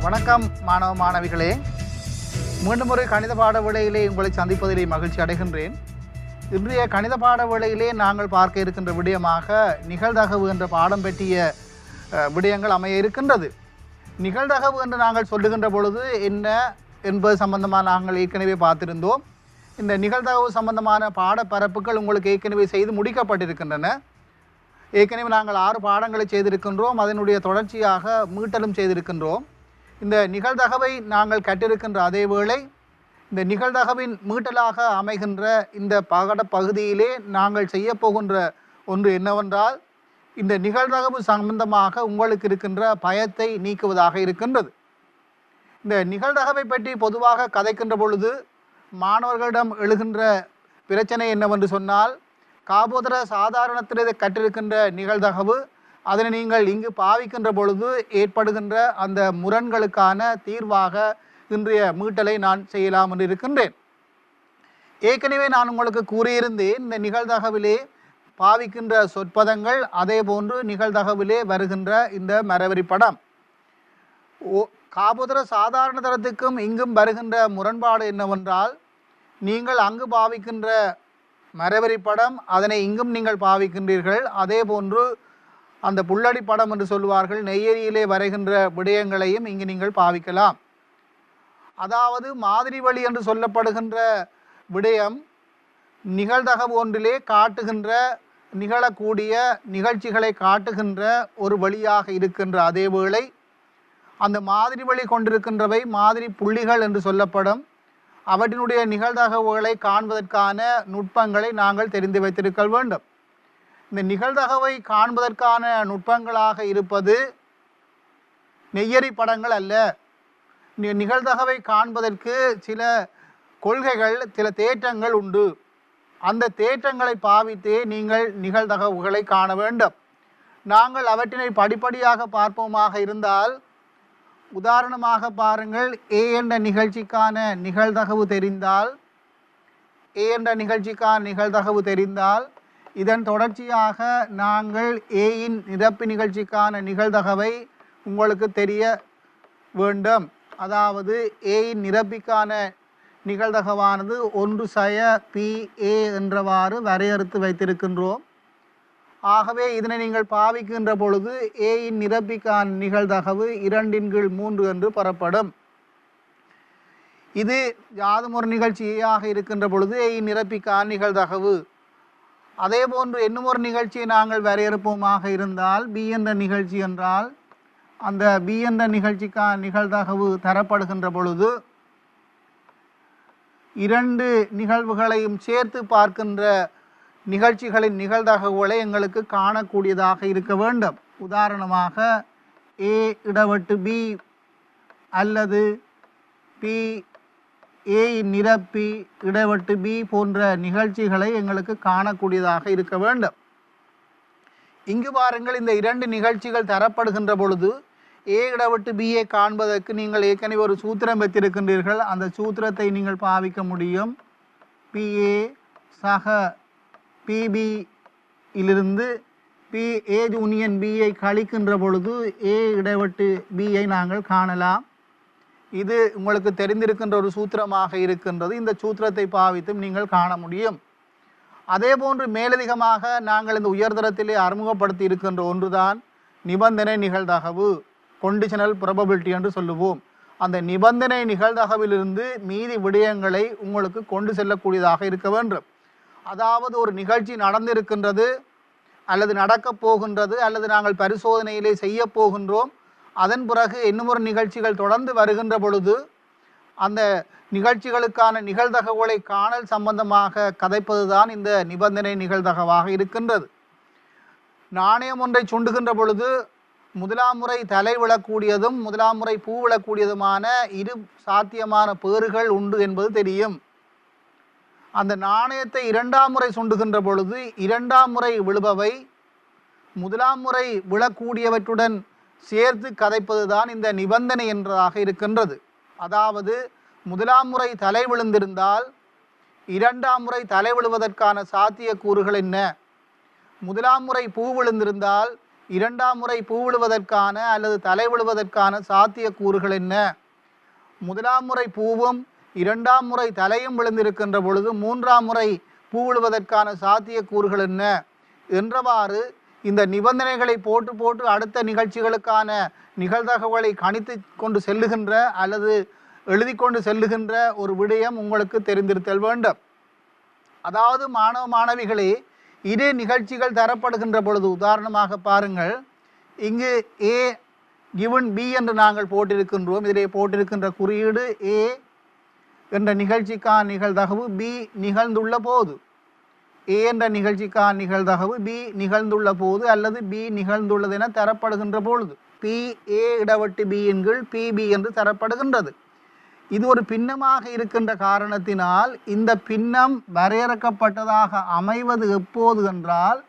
வணக்கம் மாணவ மாணவிகளே, மீண்டும் ஒரு கணித பாட வேளையிலே உங்களை சந்திப்பதிலே மகிழ்ச்சி அடைகின்றேன். இன்றைய கணித பாட வேளையிலே நாங்கள் பார்க்க இருக்கின்ற விடயமாக நிகழ்தகவு என்ற பாடம் பற்றிய விடயங்கள் அமைய இருக்கின்றது. நிகழ்தகவு என்று நாங்கள் சொல்லுகின்ற பொழுது என்ன என்பது சம்பந்தமாக நாங்கள் ஏற்கனவே பார்த்திருந்தோம். இந்த நிகழ்தகவு சம்பந்தமான பாடப்பரப்புகள் உங்களுக்கு ஏற்கனவே செய்து முடிக்கப்பட்டிருக்கின்றன. ஏற்கனவே நாங்கள் 6 பாடங்களை செய்திருக்கின்றோம். அதனுடைய தொடர்ச்சியாக மீட்டலும் செய்திருக்கின்றோம். இந்த நிகழ்தகவை நாங்கள் கற்றிருக்கின்ற அதே வேளை இந்த நிகழ்தகவின் மீட்டலாக அமைகின்ற இந்த பகுதியிலே நாங்கள் செய்ய போகின்ற ஒன்று என்னவென்றால், இந்த நிகழ்தகவு சம்பந்தமாக உங்களுக்கு இருக்கின்ற பயத்தை நீக்குவதாக இருக்கின்றது. இந்த நிகழ்தகவை பற்றி பொதுவாக கதைக்கின்ற பொழுது மாணவர்களிடம் எழுகின்ற பிரச்சனை என்னவென்று சொன்னால், காபோதர சாதாரணத்தில் கற்றிருக்கின்ற நிகழ்தகவு அதனை நீங்கள் இங்கு பாவிக்கின்ற பொழுது ஏற்படுகின்ற அந்த முரண்களுக்கான தீர்வாக இன்றைய மீட்டலை நான் செய்யலாம் என்று இருக்கின்றேன். ஏற்கனவே நான் உங்களுக்கு கூறியிருந்தேன், இந்த நிகழ்தகவிலே பாவிக்கின்ற சொற்பதங்கள் அதே போன்று நிகழ்தகவிலே வருகின்ற இந்த மரவரி படம் காபோதர சாதாரண தரத்துக்கும் இங்கும் வருகின்ற முரண்பாடு என்னவென்றால், நீங்கள் அங்கு பாவிக்கின்ற மரவரி படம் அதனை இங்கும் நீங்கள் பாவிக்கின்றீர்கள். அதே போன்று அந்த புள்ளடி படம் என்று சொல்லுவார்கள், நெய்யரியிலே வரைகின்ற விடயங்களையும் இங்கு நீங்கள் பாவிக்கலாம். அதாவது மாதிரி வழி என்று சொல்லப்படுகின்ற விடயம் நிகழ்தகவு ஒன்றிலே காட்டுகின்ற நிகழக்கூடிய நிகழ்ச்சிகளை காட்டுகின்ற ஒரு வழியாக இருக்கின்ற அதே வேளை அந்த மாதிரி வழி கொண்டிருக்கின்றவை மாதிரி புள்ளிகள் என்று சொல்லப்படும். அவற்றினுடைய நிகழ்தகவுகளை காண்பதற்கான நுட்பங்களை நாங்கள் தெரிந்து வைத்திருக்க வேண்டும். இந்த நிகழ்தகவை காண்பதற்கான நுட்பங்களாக இருப்பது நெய்யரி படங்கள் அல்ல. நிகழ்தகவை காண்பதற்கு சில கொள்கைகள், சில தேற்றங்கள் உண்டு. அந்த தேற்றங்களை பாவித்தே நீங்கள் நிகழ்தகவுகளை காண வேண்டும். நாங்கள் அவற்றினை படிப்படியாக பார்ப்போமாக இருந்தால், உதாரணமாக பாருங்கள், ஏ என்ற நிகழ்ச்சிக்கான நிகழ்தகவு தெரிந்தால் இதன் தொடர்ச்சியாக நாங்கள் ஏயின் நிரப்பு நிகழ்ச்சிக்கான நிகழ்தகவை உங்களுக்கு தெரிய வேண்டும். அதாவது ஏயின் நிரப்பிக்கான நிகழ்தகவானது 1/PA என்றவாறு வரையறுத்து வைத்திருக்கின்றோம். ஆகவே இதனை நீங்கள் பாவிக்கின்ற பொழுது ஏயின் நிரப்பிக்கான நிகழ்தகவு 2/3 என்று பெறப்படும். இது யாதும் ஒரு நிகழ்ச்சி ஏயாக இருக்கின்ற பொழுது ஏயின் நிரப்பிக்கான நிகழ்தகவு. அதே போன்று இன்னும் ஒரு நிகழ்ச்சியை நாங்கள் வரையறுப்போமாக இருந்தால், பி என்ற நிகழ்ச்சி என்றால் அந்த பி என்ற நிகழ்ச்சிக்கான நிகழ்தகவு தரப்படுகின்ற பொழுது 2 நிகழ்வுகளையும் சேர்த்து பார்க்கின்ற நிகழ்ச்சிகளின் நிகழ்தகவுகளை எங்களுக்கு காணக்கூடியதாக இருக்க வேண்டும். உதாரணமாக ஏ இடவட்டு பி அல்லது பி ஏ நிரப்பி இடவட்டு பி போன்ற நிகழ்ச்சிகளை எங்களுக்கு காணக்கூடியதாக இருக்க வேண்டும். இங்கு பாருங்கள், இந்த 2 நிகழ்ச்சிகள் தரப்படுகின்ற பொழுது ஏ இடவட்டு பியை காண்பதற்கு நீங்கள் ஏற்கனவே ஒரு சூத்திரம் வைத்திருக்கின்றீர்கள். அந்த சூத்திரத்தை நீங்கள் பாவிக்க முடியும். பிஏ சக பிபியிலிருந்து பி ஏ யூனியன் பியை கழிக்கின்ற பொழுது ஏ இடவட்டு பியை நாங்கள் காணலாம். இது உங்களுக்கு தெரிந்திருக்கின்ற ஒரு சூத்திரமாக இருக்கின்றது. இந்த சூத்திரத்தை பாவித்தும் நீங்கள் காண முடியும். அதே போன்று மேலதிகமாக நாங்கள் இந்த உயர்தரத்திலே அறிமுகப்படுத்தி இருக்கின்ற ஒன்றுதான் நிபந்தனை நிகழ்தகவு, கொண்டிஷனல் ப்ராபபிலிட்டி என்று சொல்லுவோம். அந்த நிபந்தனை நிகழ்தகவிலிருந்து மீதி விடயங்களை உங்களுக்கு கொண்டு செல்லக்கூடியதாக இருக்க வேண்டும். அதாவது ஒரு நிகழ்ச்சி நடந்திருக்கின்றது அல்லது நடக்கப் போகின்றது அல்லது நாங்கள் பரிசோதனையிலே செய்ய போகின்றோம். அதன் பிறகு இன்னும் ஒரு நிகழ்ச்சிகள் தொடர்ந்து வருகின்ற பொழுது அந்த நிகழ்ச்சிகளுக்கான நிகழ்தகவுகளை காணல் சம்பந்தமாக கதைப்பது தான் இந்த நிபந்தனை நிகழ்தகவாக இருக்கின்றது. நாணயம் ஒன்றை சுண்டுகின்ற பொழுது முதலாம் முறை தலை விழக்கூடியதும் முதலாம் முறை பூ விழக்கூடியதுமான 2 சாத்தியமான பேறுகள் உண்டு என்பது தெரியும். அந்த நாணயத்தை 2ஆம் முறை சுண்டுகின்ற பொழுது 2ஆம் முறை விழுபவை முதலாம் முறை விழக்கூடியவற்றுடன் சேர்த்து கதைப்பது தான் இந்த நிபந்தனை என்றதாக இருக்கின்றது. அதாவது முதலாம் முறை தலை விழுந்திருந்தால் 2ஆம் முறை தலை விழுவதற்கான சாத்திய கூறுகள் என்ன, முதலாம் முறை பூ விழுந்திருந்தால் இரண்டாம் முறை பூ விழுவதற்கான அல்லது தலை விழுவதற்கான சாத்திய கூறுகள் என்ன? முதலாம் முறை பூவும் இரண்டாம் முறை தலையும் விழுந்திருக்கின்ற பொழுது மூன்றாம் முறை பூ விழுவதற்கான சாத்திய கூறுகள் என்ன என்றவாறு இந்த நிபந்தனைகளை போட்டு போட்டு அடுத்த நிகழ்ச்சிகளுக்கான நிகழ்தகவலை கணித்து கொண்டு செல்லுகின்ற அல்லது எழுதி கொண்டு செல்லுகின்ற ஒரு விடயம் உங்களுக்கு தெரிந்திருத்தல் வேண்டும். அதாவது மாணவ மாணவிகளே, இதே நிகழ்ச்சிகள் தரப்படுகின்ற பொழுது உதாரணமாக பாருங்கள், இங்கு ஏ given B என்று நாங்கள் போட்டிருக்கின்றோம். இதிலே போட்டிருக்கின்ற குறியீடு A என்ற நிகழ்ச்சிக்கான நிகழ்தகவு B நிகழ்ந்துள்ள போது, A என்ற நிகழ்ச்சிக்கான நிகழ்தகவு B நிகழ்ந்துள்ள போது அல்லது B நிகழ்ந்துள்ளது என தரப்படுகின்ற பொழுது P A இடவட்டு B இன் கீழ் PB என்று தரப்படுகின்றது. இது ஒரு பின்னமாக இருக்கின்ற காரணத்தினால் இந்த பின்னம் வரையறுக்கப்பட்டதாக அமைவது எப்போது என்றால்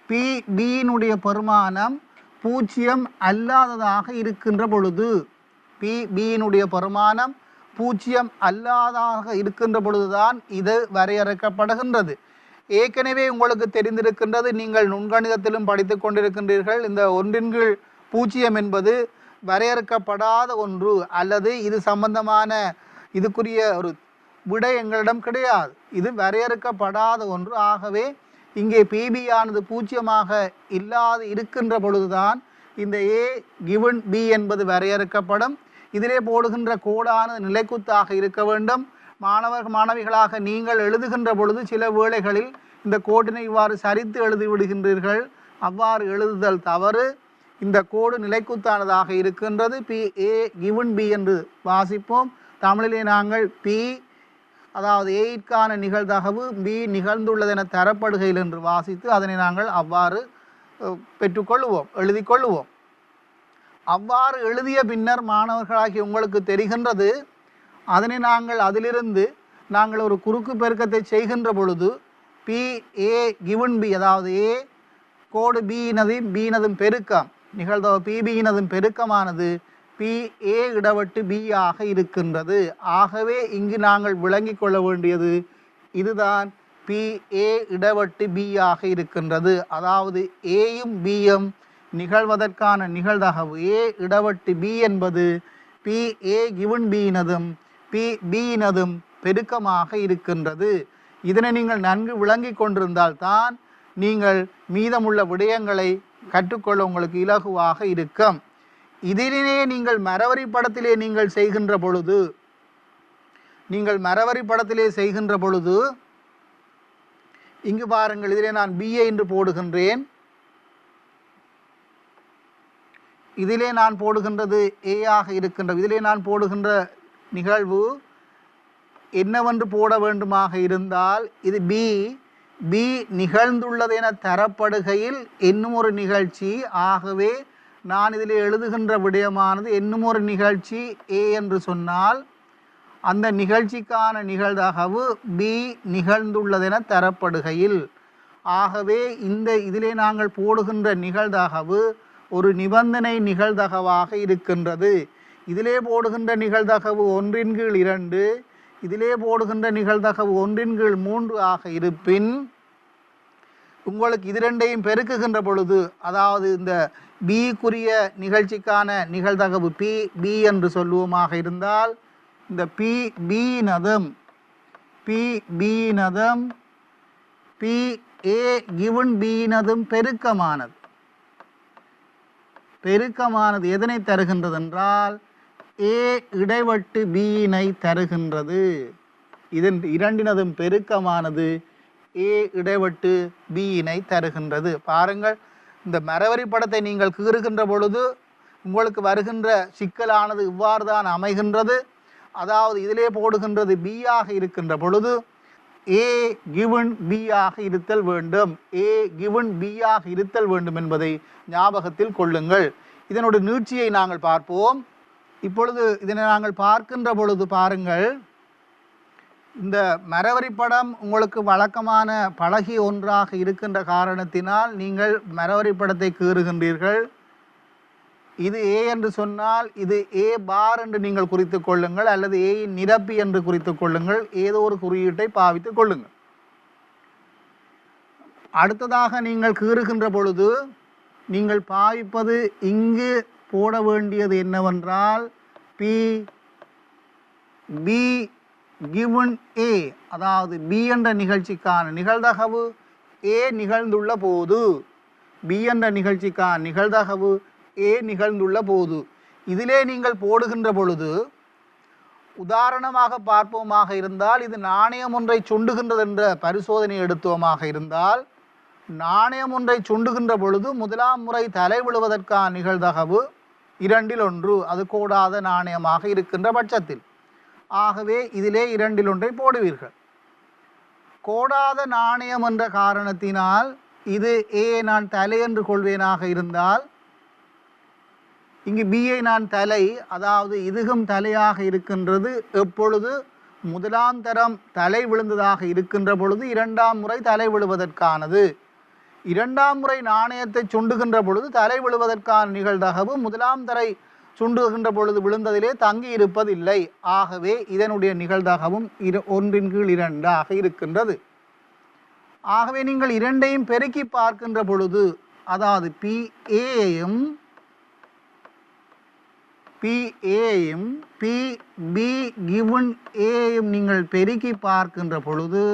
PBயினுடைய பெருமானம் பூஜ்ஜியம் அல்லாததாக இருக்கின்ற பொழுது, PBயினுடைய பெருமானம் பூஜ்ஜியம் அல்லாததாக இருக்கின்ற பொழுதுதான் இது வரையறுக்கப்படுகின்றது. ஏற்கனவே உங்களுக்கு தெரிந்திருக்கின்றது, நீங்கள் நுண்கணிதத்திலும் படித்து கொண்டிருக்கின்றீர்கள், இந்த ஒன்றின் கீழ் பூஜ்ஜியம் என்பது வரையறுக்கப்படாத ஒன்று அல்லது இது சம்பந்தமான இதுக்குரிய ஒரு விடை எங்களிடம் கிடையாது. இது வரையறுக்கப்படாத ஒன்று. ஆகவே இங்கே PBயானது பூஜ்ஜியமாக இல்லாது இருக்கின்ற பொழுதுதான் இந்த A given B என்பது வரையறுக்கப்படும். இதிலே போடுகின்ற கோடானது நிலைக்குத்தாக இருக்க வேண்டும். மாணவிகளாக நீங்கள் எழுதுகின்ற பொழுது சில வேளைகளில் இந்த கோட்டினை இவ்வாறு சரித்து எழுதிவிடுகின்றீர்கள். அவ்வாறு எழுதுதல் தவறு. இந்த கோடு நிலைக்குத்தானதாக இருக்கின்றது. A given B என்று வாசிப்போம். தமிழிலே நாங்கள் P அதாவது ஏற்கான நிகழ்தகவு B நிகழ்ந்துள்ளது என தரப்படுகையில் என்று வாசித்து அதனை நாங்கள் அவ்வாறு பெற்றுக்கொள்வோம், எழுதி கொள்ளுவோம். அவ்வாறு எழுதிய பின்னர் மாணவர்களாகி உங்களுக்கு தெரிகின்றது, அதனை நாங்கள் அதிலிருந்து நாங்கள் ஒரு குறுக்கு பெருக்கத்தை செய்கின்ற பொழுது PA given B அதாவது A கோடு Bயினதும் பெருக்கம் நிகழ்தகவு PBயினதும் பெருக்கமானது PA இடவட்டு B ஆக இருக்கின்றது. ஆகவே இங்கு நாங்கள் விளங்கிக் கொள்ள வேண்டியது இதுதான், PA இடவட்டு B ஆக இருக்கின்றது. அதாவது Aயும் Bயும் நிகழ்வதற்கான நிகழ்தகவு A இடவட்டு B என்பது PA given Bயினதும் PBயினதும் பெருக்கமாக இருக்கின்றது. இதனை நீங்கள் நன்கு விளங்கி கொண்டிருந்தால் தான் நீங்கள் மீதமுள்ள விடயங்களை கற்றுக்கொள்ள உங்களுக்கு இலகுவாக இருக்கும். இதிலே நீங்கள் மரவரி படத்திலே நீங்கள் செய்கின்ற பொழுது இங்கு பாருங்கள், இதிலே நான் BA என்று போடுகின்றேன். இதிலே நான் போடுகின்றது A ஆக இருக்கின்றது. இதிலே நான் போடுகின்ற நிகழ்வு என்னவென்று போட வேண்டுமாக இருந்தால் இது B நிகழ்ந்துள்ளது என தரப்படுகையில் இன்னும் ஒரு நிகழ்ச்சி. ஆகவே நான் இதில் எழுதுகின்ற விடயமானது இன்னும் ஒரு நிகழ்ச்சி A என்று சொன்னால் அந்த நிகழ்ச்சிக்கான நிகழ்தகவு B நிகழ்ந்துள்ளது என தரப்படுகையில், ஆகவே இதிலே நாங்கள் போடுகின்ற நிகழ்தகவு ஒரு நிபந்தனை நிகழ்தகவாக இருக்கின்றது. இதிலே போடுகின்ற நிகழ்தகவு 1/2, இதிலே போடுகின்ற நிகழ்தகவு 1/3 ஆக இருப்பின் உங்களுக்கு இது ரெண்டையும் பெருக்குகின்ற பொழுது, அதாவது இந்த Bக்குரிய நிகழ்ச்சிக்கான நிகழ்தகவு PB என்று சொல்லுவோமாக இருந்தால் இந்த PBயினதும் PA given Bயினதும் பெருக்கமானது எதனை தருகின்றது என்றால் A இடைவட்டு Bயினை தருகின்றது. இதன் இரண்டினதும் பெருக்கமானது A இடைவட்டு Bயினை தருகின்றது. பாருங்கள், இந்த மரவரி படத்தை நீங்கள் கீறுகின்ற பொழுது உங்களுக்கு வருகின்ற சிக்கலானது இவ்வாறு தான் அமைகின்றது. அதாவது இதிலே போடுகின்றது B ஆக இருக்கின்ற பொழுது A given B ஆக இருத்தல் வேண்டும். A given B ஆக இருத்தல் வேண்டும் என்பதை ஞாபகத்தில் கொள்ளுங்கள். இதனுடைய நீட்சியை நாங்கள் பார்ப்போம். இப்பொழுது இதனை நாங்கள் பார்க்கின்ற பொழுது பாருங்கள், இந்த மரவரி படம் உங்களுக்கு வழக்கமான பழகிய ஒன்றாக இருக்கின்ற காரணத்தினால் நீங்கள் மரவரி படத்தை கீறுகின்றீர்கள். இது A என்று சொன்னால் இது A பார் என்று நீங்கள் குறித்து கொள்ளுங்கள், அல்லது Aயின் நிரப்பி என்று குறித்து கொள்ளுங்கள். ஏதோ ஒரு குறியீட்டை பாவித்து கொள்ளுங்கள். அடுத்ததாக நீங்கள் கீறுகின்ற பொழுது நீங்கள் பாவிப்பது இங்கு போட வேண்டியது என்னவென்றால் பி பி given A, அதாவது B என்ற நிகழ்ச்சிக்கான நிகழ்தகவு A நிகழ்ந்துள்ள போது, B என்ற நிகழ்ச்சிக்கான நிகழ்தகவு A நிகழ்ந்துள்ள போது இதிலே நீங்கள் போடுகின்ற பொழுது, உதாரணமாக பார்ப்போமாக இருந்தால், இது நாணயம் ஒன்றை சுண்டுகின்றது என்ற பரிசோதனை எடுத்தோமாக இருந்தால், நாணயம் ஒன்றை சுண்டுகின்ற பொழுது முதலாம் முறை தலை விழுவதற்கான நிகழ்தகவு 2 அது கோடாத நாணயமாக இருக்கின்ற பட்சத்தில். ஆகவே இதிலே 2 போடுவீர்கள். கோடாத நாணயம் என்ற காரணத்தினால் இது A நான் தலை என்று கொள்வேனாக இருந்தால், இங்கு பியை நான் தலை, அதாவது இதுகும் தலையாக இருக்கின்றது. எப்பொழுது முதலாம் தரம் தலை விழுந்ததாக இருக்கின்ற பொழுது 2ஆம் முறை தலை விழுவதற்கானது. 2ஆம் முறை நாணயத்தை சுண்டுகின்ற பொழுது தலை விழுவதற்கான நிகழ்தகவு முதலாம் தரை சுண்டுகின்ற பொழுது விழுந்ததிலே தங்கி இருப்பதில்லை. ஆகவே இதனுடைய நிகழ்தகவும் 1/2 இருக்கின்றது. ஆகவே நீங்கள் இரண்டையும் பெருக்கி பார்க்கின்ற பொழுது, அதாவது PAயையும் PB given Aயையும் நீங்கள் பெருக்கி பார்க்கின்ற பொழுது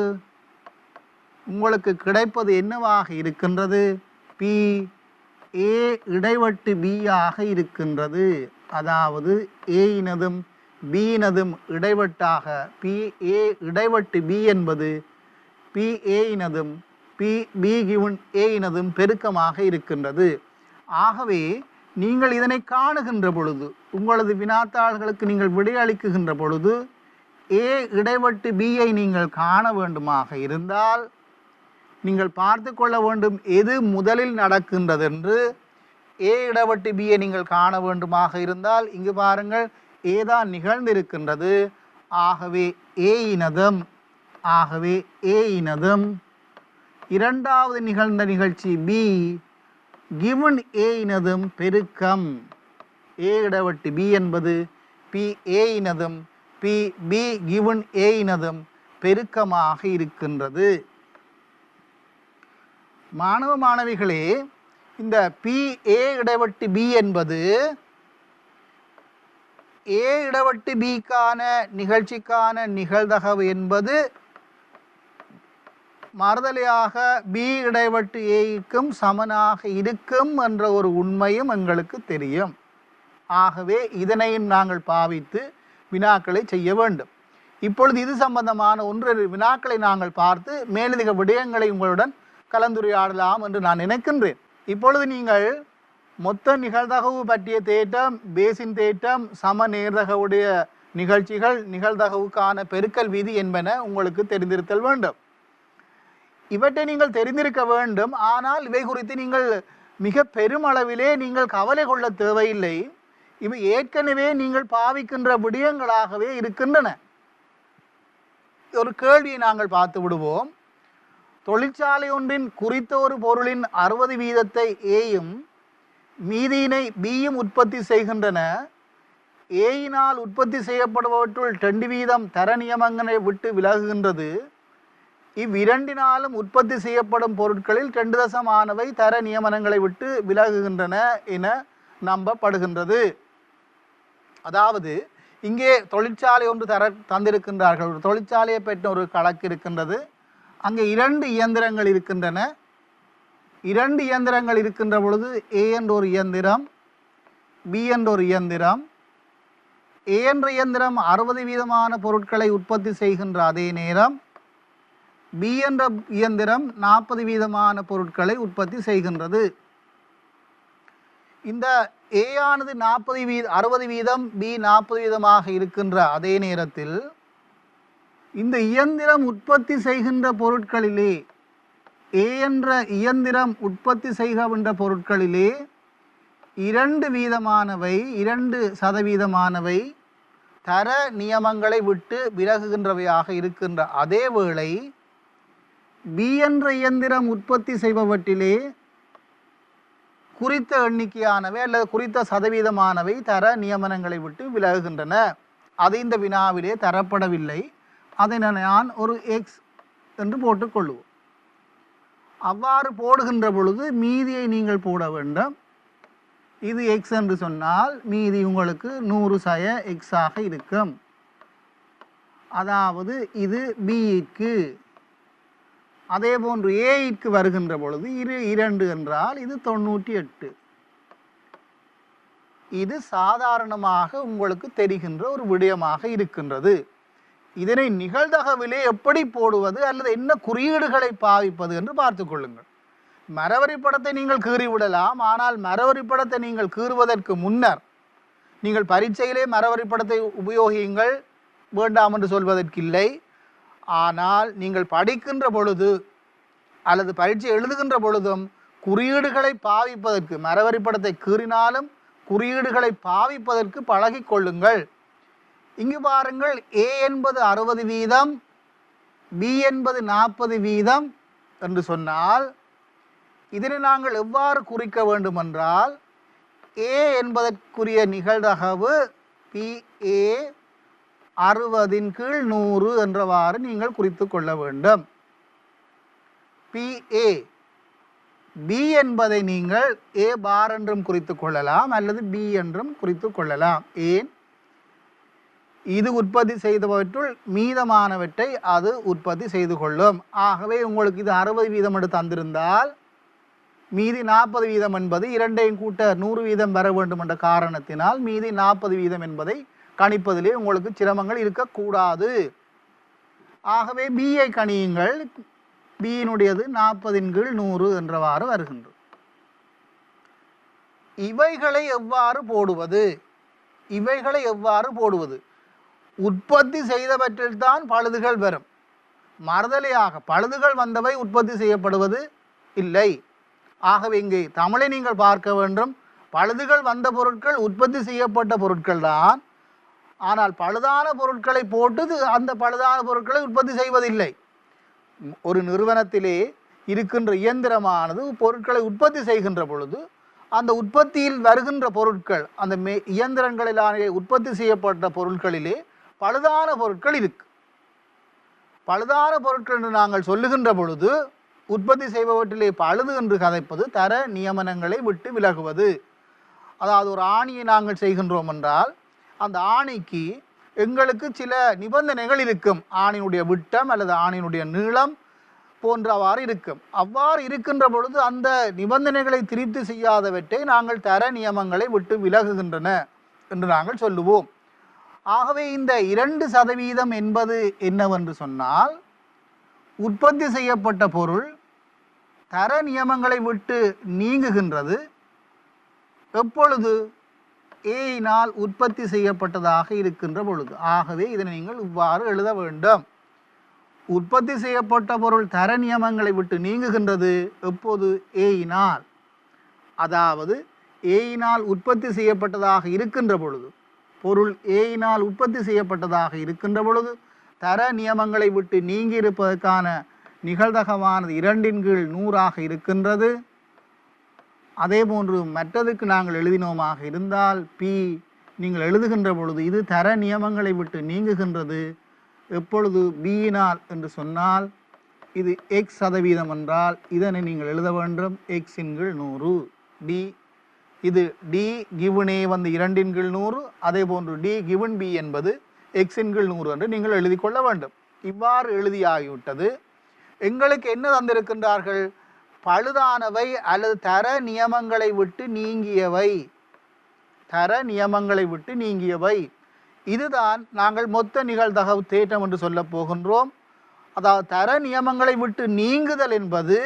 உங்களுக்கு கிடைப்பது என்னவாக இருக்கின்றது? PA இடைவட்டு B ஆக இருக்கின்றது. அதாவது Aயினதும் Bயினதும் இடைவட்டாக PA இடைவட்டு B என்பது PAயினதும் PB given Aயினதும் பெருக்கமாக இருக்கின்றது. ஆகவே நீங்கள் இதனை காணுகின்ற பொழுது, உங்களது வினாத்தாள்களுக்கு நீங்கள் விடையளிக்குகின்ற பொழுது A இடைவட்டு Bயை நீங்கள் காண வேண்டுமாக இருந்தால், நீங்கள் பார்த்து கொள்ள வேண்டும் எது முதலில் நடக்கின்றது என்று. A இடைவட்டு Bயை நீங்கள் காண வேண்டுமாக இருந்தால், இங்கு பாருங்கள் A தான் நிகழ்ந்திருக்கின்றது. ஆகவே Aயினதும் இரண்டாவது நிகழ்ந்த நிகழ்ச்சி B given Aயினதும் பெருக்கம். A இடைவட்டு B என்பது PAயினதும் PB given Aயினதும் பெருக்கமாக இருக்கின்றது. மாணவ மாணவிகளே, இந்த PA இடைவட்டு B என்பது A இடைவட்டு Bக்கான நிகழ்ச்சிக்கான நிகழ்தகவு என்பது மறுதலையாக B இடைவட்டு Aக்கும் சமனாக இருக்கும் என்ற ஒரு உண்மையும் எங்களுக்கு தெரியும். ஆகவே இதனையும் நாங்கள் பாவித்து வினாக்களை செய்ய வேண்டும். இப்பொழுது இது சம்பந்தமான 1 வினாக்களை நாங்கள் பார்த்து மேலதிக விடயங்களை உங்களுடன் கலந்துரையாடலாம் என்று நான் நினைக்கின்றேன். இப்பொழுது நீங்கள் மொத்த நிகழ்தகவு பற்றிய தேற்றம், பேசின் தேற்றம், சம நேர்தகவுடைய நிகழ்ச்சிகள், நிகழ்தகவுக்கான பெருக்கல் விதி என்பன உங்களுக்கு தெரிந்திருத்தல் வேண்டும். இவற்றை நீங்கள் தெரிந்திருக்க வேண்டும். ஆனால் இவை குறித்து நீங்கள் மிக பெருமளவிலே நீங்கள் கவலை கொள்ள தேவையில்லை. இவை ஏற்கனவே நீங்கள் பாவிக்கின்ற விடயங்களாகவே இருக்கின்றன. ஒரு கேள்வியை நாங்கள் பார்த்து விடுவோம். தொழிற்சாலை ஒன்றின் குறித்த ஒரு பொருளின் 60% Aயும் மீதியினை Bயும் உற்பத்தி செய்கின்றன. Aயினால் உற்பத்தி செய்யப்படுபவற்றுள் 2% தர நியமங்களை விட்டு விலகுகின்றது. இவ்விரண்டினாலும் உற்பத்தி செய்யப்படும் பொருட்களில் 2% தர நியமனங்களை விட்டு விலகுகின்றன என நம்பப்படுகின்றது. அதாவது இங்கே தொழிற்சாலை ஒன்று தந்திருக்கின்றார்கள். ஒரு தொழிற்சாலையை பற்றி ஒரு கணக்கு இருக்கின்றது. அங்கே 2 இயந்திரங்கள் இருக்கின்றன. 2 இயந்திரங்கள் இருக்கின்ற பொழுது A என்ற ஒரு இயந்திரம், B என்ற ஒரு இயந்திரம். A என்ற இயந்திரம் 60% பொருட்களை உற்பத்தி செய்கின்ற அதே நேரம் B என்ற இயந்திரம் 40% பொருட்களை உற்பத்தி செய்கின்றது. இந்த A ஆனது 60%, B 40% இருக்கின்ற அதே நேரத்தில் இந்த இயந்திரம் உற்பத்தி செய்கின்ற பொருட்களிலே, A என்ற இயந்திரம் உற்பத்தி செய்கின்ற பொருட்களிலே 2% தர நியமங்களை விட்டு விலகுகின்றவையாக இருக்கின்ற அதே வேளை B என்ற இயந்திரம் உற்பத்தி செய்பவற்றிலே குறித்த எண்ணிக்கையானவை அல்லது குறித்த சதவீதமானவை தர நியமனங்களை விட்டு விலகுகின்றன. அது இந்த வினாவிலே தரப்படவில்லை. அதை நான் ஒரு X என்று போட்டுக்கொள்வோம். அவ்வாறு போடுகின்ற பொழுது மீதியை நீங்கள் போட வேண்டும். இது எக்ஸ் என்று சொன்னால் மீதி உங்களுக்கு 100 சய எக்ஸாக இருக்கும். அதாவது இது பிக்கு. அதே போன்று ஏக்கு வருகின்ற பொழுது 2 என்றால் இது 98. இது சாதாரணமாக உங்களுக்கு தெரிகின்ற ஒரு விடயமாக இருக்கின்றது. இதனை நிகழ்தகவிலே எப்படி போடுவது அல்லது என்ன குறியீடுகளை பாவிப்பது என்று பார்த்து கொள்ளுங்கள். மரவரி படத்தை நீங்கள் கீறிவிடலாம். ஆனால் மரவரி படத்தை நீங்கள் கீறுவதற்கு முன்னர் நீங்கள் பரீட்சையிலே மரவரி படத்தை உபயோகியுங்கள், வேண்டாம் என்று சொல்வதற்கில்லை. ஆனால் நீங்கள் படிக்கின்ற பொழுது அல்லது பரீட்சை எழுதுகின்ற பொழுதும் குறியீடுகளை பாவிப்பதற்கு, மரவரி படத்தை கீறினாலும் குறியீடுகளை பாவிப்பதற்கு பழகி கொள்ளுங்கள். இங்கு பாருங்கள், ஏ என்பது 60 வீதம், பி என்பது 40 வீதம் என்று சொன்னால் இதனை நாங்கள் எவ்வாறு குறிக்க வேண்டும் என்றால், ஏ என்பதற்குரிய நிகழ்தகவு PA 60/100 என்றவாறு நீங்கள் குறித்து கொள்ள வேண்டும். PA. பி என்பதை நீங்கள் A பார் என்றும் குறித்து கொள்ளலாம் அல்லது B என்றும் குறித்து கொள்ளலாம். ஏன்? இது உற்பத்தி செய்தவற்றுள் மீதமானவற்றை அது உற்பத்தி செய்து கொள்ளும். ஆகவே உங்களுக்கு இது 60 வீதம் என்று தந்திருந்தால் மீதி 40 வீதம் என்பது 2ஐயும் கூட்ட 100 வீதம் வர வேண்டும் என்ற காரணத்தினால் மீதி 40 வீதம் என்பதை கணிப்பதிலே உங்களுக்கு சிரமங்கள் இருக்கக்கூடாது. ஆகவே பியை கணியுங்கள். பியினுடையது 40/100 என்றவாறு வருகின்றது. இவைகளை எவ்வாறு போடுவது? உற்பத்தி செய்தவற்றில்தான் பழுதுகள் வரும். மறுதலையாக பழுதுகள் வந்தவை உற்பத்தி செய்யப்படுவது இல்லை. ஆகவே இங்கே தமிழை நீங்கள் பார்க்க வேண்டும். பழுதுகள் வந்த பொருட்கள் உற்பத்தி செய்யப்பட்ட பொருட்கள் தான். ஆனால் பழுதான பொருட்களை போட்டு அந்த பழுதான பொருட்களை உற்பத்தி செய்வதில்லை. ஒரு நிறுவனத்திலே இருக்கின்ற இயந்திரமானது பொருட்களை உற்பத்தி செய்கின்ற பொழுது அந்த உற்பத்தியில் வருகின்ற பொருட்கள், அந்த இயந்திரங்களிலான உற்பத்தி செய்யப்பட்ட பொருட்களிலே பழுதான பொருட்கள் இருக்கு. பழுதான பொருட்கள் என்று நாங்கள் சொல்லுகின்ற பொழுது உற்பத்தி செய்பவற்றிலே பழுது என்று கதைப்பது தர நியமனங்களை விட்டு விலகுவது. அதாவது ஒரு ஆணியை நாங்கள் செய்கின்றோம் என்றால் அந்த ஆணிக்கு எங்களுக்கு சில நிபந்தனைகள் இருக்கும். ஆணினுடைய விட்டம் அல்லது ஆணினுடைய நீளம் போன்றவாறு இருக்கும். அவ்வாறு இருக்கின்ற பொழுது அந்த நிபந்தனைகளை திருப்தி செய்யாதவற்றை நாங்கள் தர நியமங்களை விட்டு விலகுகின்றன என்று நாங்கள் சொல்லுவோம். ஆகவே இந்த 2% என்பது என்னவென்று சொன்னால், உற்பத்தி செய்யப்பட்ட பொருள் தர நியமங்களை விட்டு நீங்குகின்றது எப்பொழுது? ஏயினால் உற்பத்தி செய்யப்பட்டதாக இருக்கின்ற பொழுது. ஆகவே இதனை நீங்கள் இவ்வாறு எழுத வேண்டும். உற்பத்தி செய்யப்பட்ட பொருள் தர நியமங்களை விட்டு நீங்குகின்றது எப்போது? ஏயினால். அதாவது ஏயினால் உற்பத்தி செய்யப்பட்டதாக இருக்கின்ற பொழுது, பொருள் ஏயினால் உற்பத்தி செய்யப்பட்டதாக இருக்கின்ற பொழுது தர நியமங்களை விட்டு நீங்கி இருப்பதற்கான நிகழ்தகவானது 2/100 இருக்கின்றது. அதே போன்று மற்றதுக்கு நாங்கள் எழுதினோமாக இருந்தால் பி நீங்கள் எழுதுகின்ற பொழுது இது தர நியமங்களை விட்டு நீங்குகின்றது எப்பொழுது? பியினால் என்று சொன்னால் இது x% என்றால் இதனை நீங்கள் எழுத வேண்டும் x/100. டி இது டி கிவன் ஏ வந்து 2/100. அதே போன்று டி கிவன் பி என்பது x/100 என்று நீங்கள் எழுதி கொள்ள வேண்டும். இவ்வாறு எழுதியாகிவிட்டது. எங்களுக்கு என்ன தந்திருக்கின்றார்கள்? பழுதானவை அல்லது தர நியமங்களை விட்டு நீங்கியவை. தர நியமங்களை விட்டு நீங்கியவை. இதுதான் நாங்கள் மொத்த நிகழ்தகவு தேற்றம் என்று சொல்ல போகின்றோம். அதாவது தர நியமங்களை விட்டு நீங்குதல் என்பது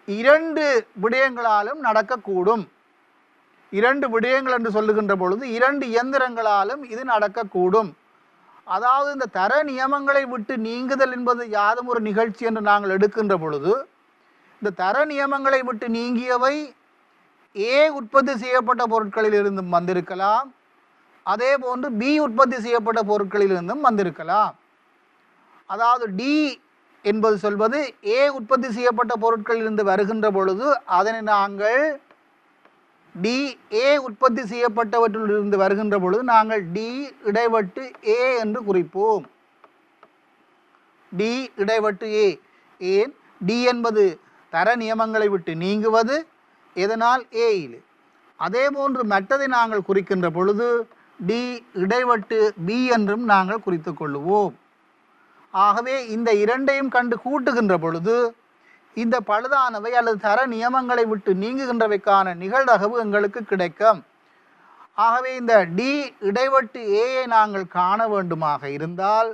2 விடயங்களாலும் நடக்கக்கூடும். 2 விடயங்கள் என்று சொல்லுகின்ற பொழுது 2 இயந்திரங்களாலும் இது நடக்கக்கூடும். அதாவது இந்த தர நியமங்களை விட்டு நீங்குதல் என்பது யாதும் ஒரு நிகழ்ச்சி என்று நாங்கள் எடுக்கின்ற பொழுது இந்த தர நியமங்களை விட்டு நீங்கியவை ஏ உற்பத்தி செய்யப்பட்ட பொருட்களிலிருந்தும் வந்திருக்கலாம். அதே போன்று பி உற்பத்தி செய்யப்பட்ட பொருட்களிலிருந்தும் வந்திருக்கலாம். அதாவது டி என்பது சொல்வது ஏ உற்பத்தி செய்யப்பட்ட பொருட்களிலிருந்து வருகின்ற பொழுது அதனை நாங்கள் டி ஏ உற்பத்தி செய்யப்பட்டவற்றிலிருந்து வருகின்ற பொழுது நாங்கள் டி இடைவட்டு ஏ என்று குறிப்போம். டி இடைவட்டு ஏ. ஏன்? டி என்பது தர நியமங்களை விட்டு நீங்குவது எதனால் ஏயில். அதே போன்று மற்றதை நாங்கள் குறிக்கின்ற பொழுது டி இடைவட்டு பி என்றும் நாங்கள் குறித்து கொள்ளுவோம். ஆகவே இந்த இரண்டையும் கண்டு கூட்டுகின்ற பொழுது இந்த பழுதானவை அல்லது தர நியமங்களை விட்டு நீங்குகின்றவைக்கான நிகழ்தகவு எங்களுக்கு கிடைக்கும். ஆகவே இந்த டி இடைவட்டு ஏயை நாங்கள் காண வேண்டுமாக இருந்தால்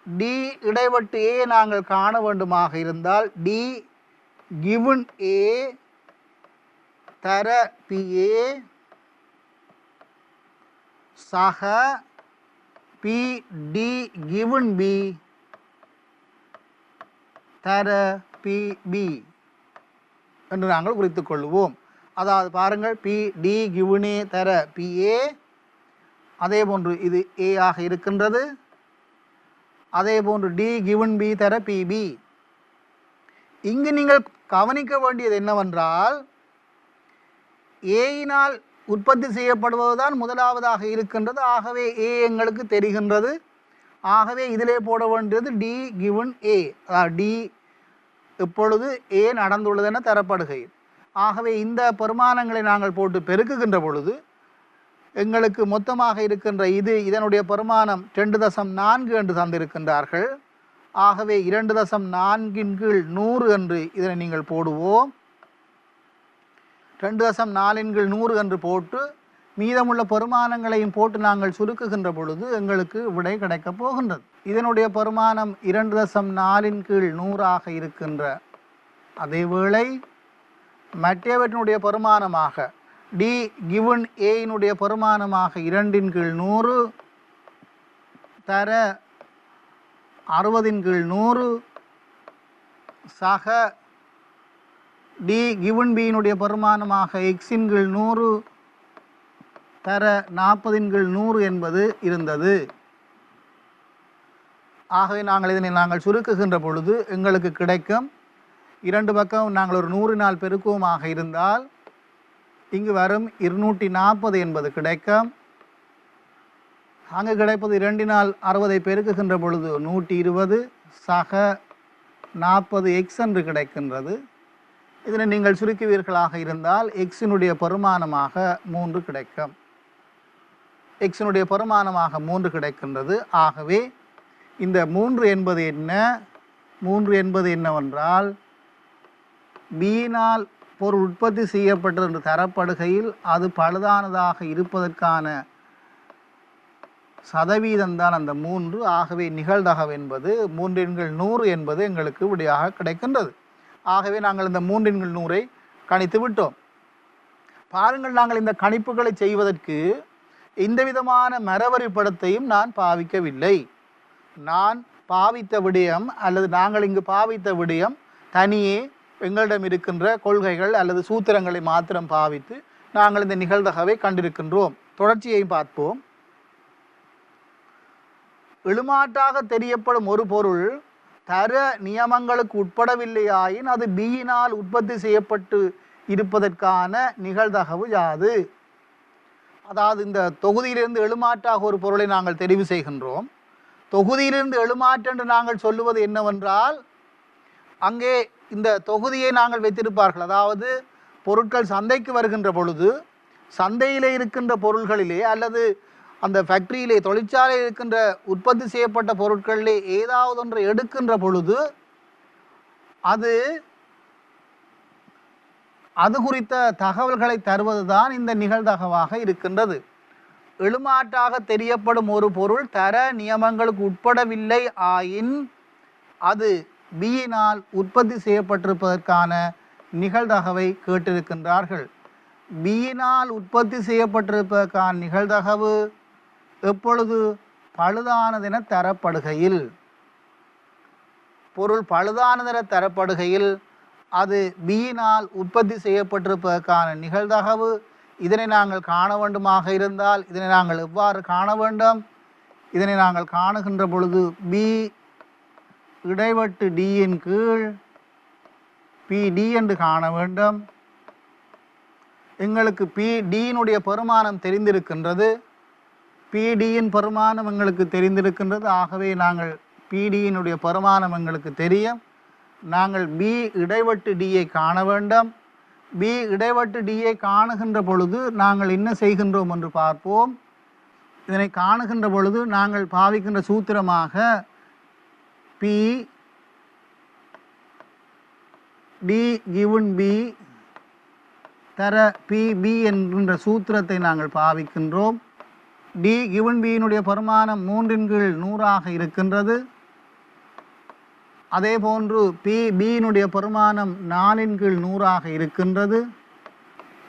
டி இடைவட்டு ஏயை நாங்கள் காண வேண்டுமாக இருந்தால் டி கிவன் ஏ தர பிஏ சக பி டி கிவன் பி தர பிபி என்று நாங்கள் குறித்து கொள்வோம். அதாவது பாருங்கள், பி டி கிவனே தர பிஏ, அதே போன்று இது ஏ ஆக இருக்கின்றது. அதே போன்று டி கிவன் பி தர பிபி. இங்கு நீங்கள் கவனிக்க வேண்டியது என்னவென்றால் ஏயினால் உற்பத்தி செய்யப்படுவதுதான் முதலாவதாக இருக்கின்றது. ஆகவே ஏ எங்களுக்கு தெரிகின்றது. ஆகவே இதிலே போட வேண்டியது டி கிவன் ஏ, டி இப்பொழுது ஏ நடந்துள்ளது என தரப்படுகையில். ஆகவே இந்த பெருமானங்களை நாங்கள் போட்டு பெருக்குகின்ற பொழுது எங்களுக்கு மொத்தமாக இருக்கின்ற இதனுடைய பெருமானம் 2.4 என்று தந்திருக்கின்றார்கள். ஆகவே 2.4 என்று இதனை நீங்கள் போடுவோம். 2.4 என்று போட்டு மீதமுள்ள பெருமானங்களையும் போட்டு நாங்கள் சுருக்குகின்ற பொழுது எங்களுக்கு விடை கிடைக்கப் போகின்றது. இதனுடைய பெருமானம் 2.4 ஆக இருக்கின்ற அதேவேளை மற்றவற்றினுடைய பெருமானமாக டி கிவன் ஏயினுடைய பெருமானமாக 2/100 தர 60/100 சக டி கிவன் பியினுடைய பெருமானமாக x/100 தர 40/100 என்பது இருந்தது. ஆகவே இதனை நாங்கள் சுருக்குகின்ற பொழுது எங்களுக்கு கிடைக்கும். இரண்டு பக்கம் நாங்கள் ஒரு 100 பெருக்குவமாக இருந்தால் இங்கு வரும் 240 என்பது கிடைக்கும். அங்கு கிடைப்பது 2×60 பெருக்குகின்ற பொழுது 120 சக 40x என்று கிடைக்கின்றது. இதனை நீங்கள் சுருக்குவீர்களாக இருந்தால் எக்ஸினுடைய பெருமானமாக 3 கிடைக்கும். எக்ஸினுடைய பெருமானமாக 3 கிடைக்கின்றது. ஆகவே இந்த 3 என்பது என்ன? 3 என்பது என்னவென்றால் பியினால் பொருள் உற்பத்தி செய்யப்பட்டது என்று தரப்படுகையில் அது பழுதானதாக இருப்பதற்கான சதவீதம்தான் அந்த 3. ஆகவே நிகழ்தகவு என்பது 3/100 என்பது எங்களுக்கு விடையாக கிடைக்கின்றது. ஆகவே நாங்கள் இந்த 3/100 கணித்து விட்டோம். பாருங்கள், நாங்கள் இந்த கணிப்புகளை செய்வதற்கு எந்த விதமான மரவரிப்படத்தையும் நான் பாவிக்கவில்லை. நான் பாவித்த விடயம் அல்லது நாங்கள் இங்கு பாவித்த விடயம் தனியே எங்களிடம் இருக்கின்ற கொள்கைகள் அல்லது சூத்திரங்களை மாத்திரம் பாவித்து நாங்கள் இந்த நிகழ்தகவை கண்டிருக்கின்றோம். தொடர்ச்சியையும் பார்ப்போம். எழுமாட்டாக தெரியப்படும் ஒரு பொருள் தர நியமங்களுக்கு உட்படவில்லையாயின் அது பியினால் உற்பத்தி செய்யப்பட்டு இருப்பதற்கான நிகழ்தகவு யாது? அதாவது இந்த தொகுதியிலிருந்து எழுமாற்றாக ஒரு பொருளை நாங்கள் தெரிவு செய்கின்றோம். தொகுதியிலிருந்து எழுமாற்று என்று நாங்கள் சொல்லுவது என்னவென்றால் அங்கே இந்த தொகுதியை நாங்கள் வைத்திருப்பார்கள். அதாவது பொருட்கள் சந்தைக்கு வருகின்ற பொழுது சந்தையிலே இருக்கின்ற பொருள்களிலே அல்லது அந்த ஃபேக்டரியிலே தொழிற்சாலையில் இருக்கின்ற உற்பத்தி செய்யப்பட்ட பொருட்களிலே ஏதாவது ஒன்றை எடுக்கின்ற பொழுது அது குறித்த தகவல்களை தருவதுதான் இந்த நிகழ்தகவாக இருக்கின்றது. எழுமாற்றாக தெரியப்படும் ஒரு பொருள் தர நியமங்களுக்கு உட்படவில்லை ஆயின் அது பியினால் உற்பத்தி செய்யப்பட்டிருப்பதற்கான நிகழ்தகவை கேட்டிருக்கின்றார்கள். பியினால் உற்பத்தி செய்யப்பட்டிருப்பதற்கான நிகழ்தகவு எப்பொழுது பழுதானதென தரப்படுகையில், பொருள் பழுதானதென தரப்படுகையில் அது பியினால் உற்பத்தி செய்யப்பட்டிருப்பதற்கான நிகழ்தகவு. இதனை நாங்கள் காண வேண்டுமாக இருந்தால் இதனை நாங்கள் எவ்வாறு காண வேண்டும்? இதனை நாங்கள் காணுகின்ற பொழுது பி இடைவட்டு டியின் கீழ் பிடி என்று காண வேண்டும். எங்களுக்கு பிடியினுடைய பெருமானம் தெரிந்திருக்கின்றது. பிடியின் பெருமானம் எங்களுக்கு தெரிந்திருக்கின்றது. ஆகவே நாங்கள் பிடியினுடைய பெருமானம் எங்களுக்கு தெரியும். நாங்கள் பி இடைவட்டு டியை காண வேண்டும். பி இடைவட்டு டியை காணுகின்ற பொழுது நாங்கள் என்ன செய்கின்றோம் என்று பார்ப்போம். இதனை காணுகின்ற பொழுது நாங்கள் பாவிக்கின்ற சூத்திரமாக பி டி கிவன் பி தர பிபி என்கின்ற சூத்திரத்தை நாங்கள் பாவிக்கின்றோம். டி கிவன் பியினுடைய பரிமாணம் 3/100 இருக்கின்றது. அதே போன்று பிபியினுடைய பரிமாணம் 4/100 இருக்கின்றது.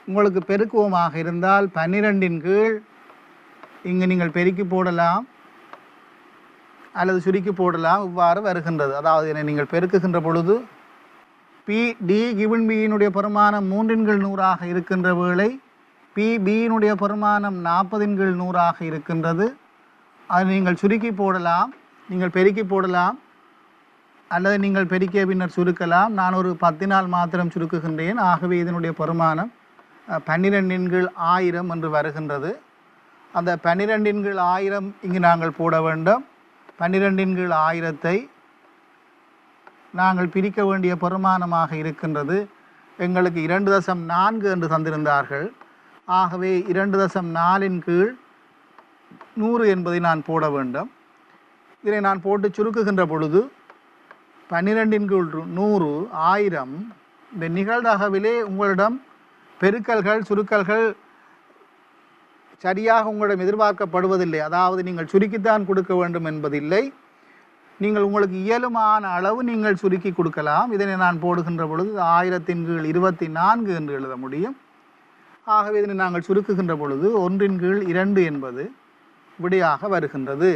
உங்களுக்கு பெருக்குவமாக இருந்தால் 12 இங்கு நீங்கள் பெருக்கி போடலாம் அல்லது சுருக்கி போடலாம், இவ்வாறு வருகின்றது. அதாவது இதனை நீங்கள் பெருக்குகின்ற பொழுது பி டி கிவன் பியினுடைய பரிமாணம் 3/100 இருக்கின்ற வேளை பிபியினுடைய பரிமாணம் 40/100 இருக்கின்றது. அது நீங்கள் சுருக்கி போடலாம், நீங்கள் பெருக்கி போடலாம் அல்லது நீங்கள் பெருக்கிய பின்னர் சுருக்கலாம். நான் ஒரு 10 மாத்திரம் சுருக்குகின்றேன். ஆகவே இதனுடைய பரிமாணம் 12/1000 என்று வருகின்றது. அந்த 12/1000 இங்கு நாங்கள் போட வேண்டும். 12/1000 நாங்கள் பிரிக்க வேண்டிய பரிமாணமாக இருக்கின்றது. எங்களுக்கு 2.4 என்று தந்திருந்தார்கள். ஆகவே 2.4/100 என்பதை நான் போட வேண்டும். இதனை நான் போட்டு சுருக்குகின்ற பொழுது 12/100 1000. இந்த நிகழ்தகவிலே உங்களிடம் பெருக்கல்கள் சுருக்கல்கள் சரியாக உங்களிடம் எதிர்பார்க்கப்படுவதில்லை. அதாவது நீங்கள் சுருக்கித்தான் கொடுக்க வேண்டும் என்பதில்லை. நீங்கள் உங்களுக்கு இயலுமான அளவு நீங்கள் சுருக்கி கொடுக்கலாம். இதனை நான் போடுகின்ற பொழுது 1000/24 என்று எழுத முடியும். ஆகவே இதனை நாங்கள் சுருக்குகின்ற பொழுது 1/2 என்பது விடையாக வருகின்றது.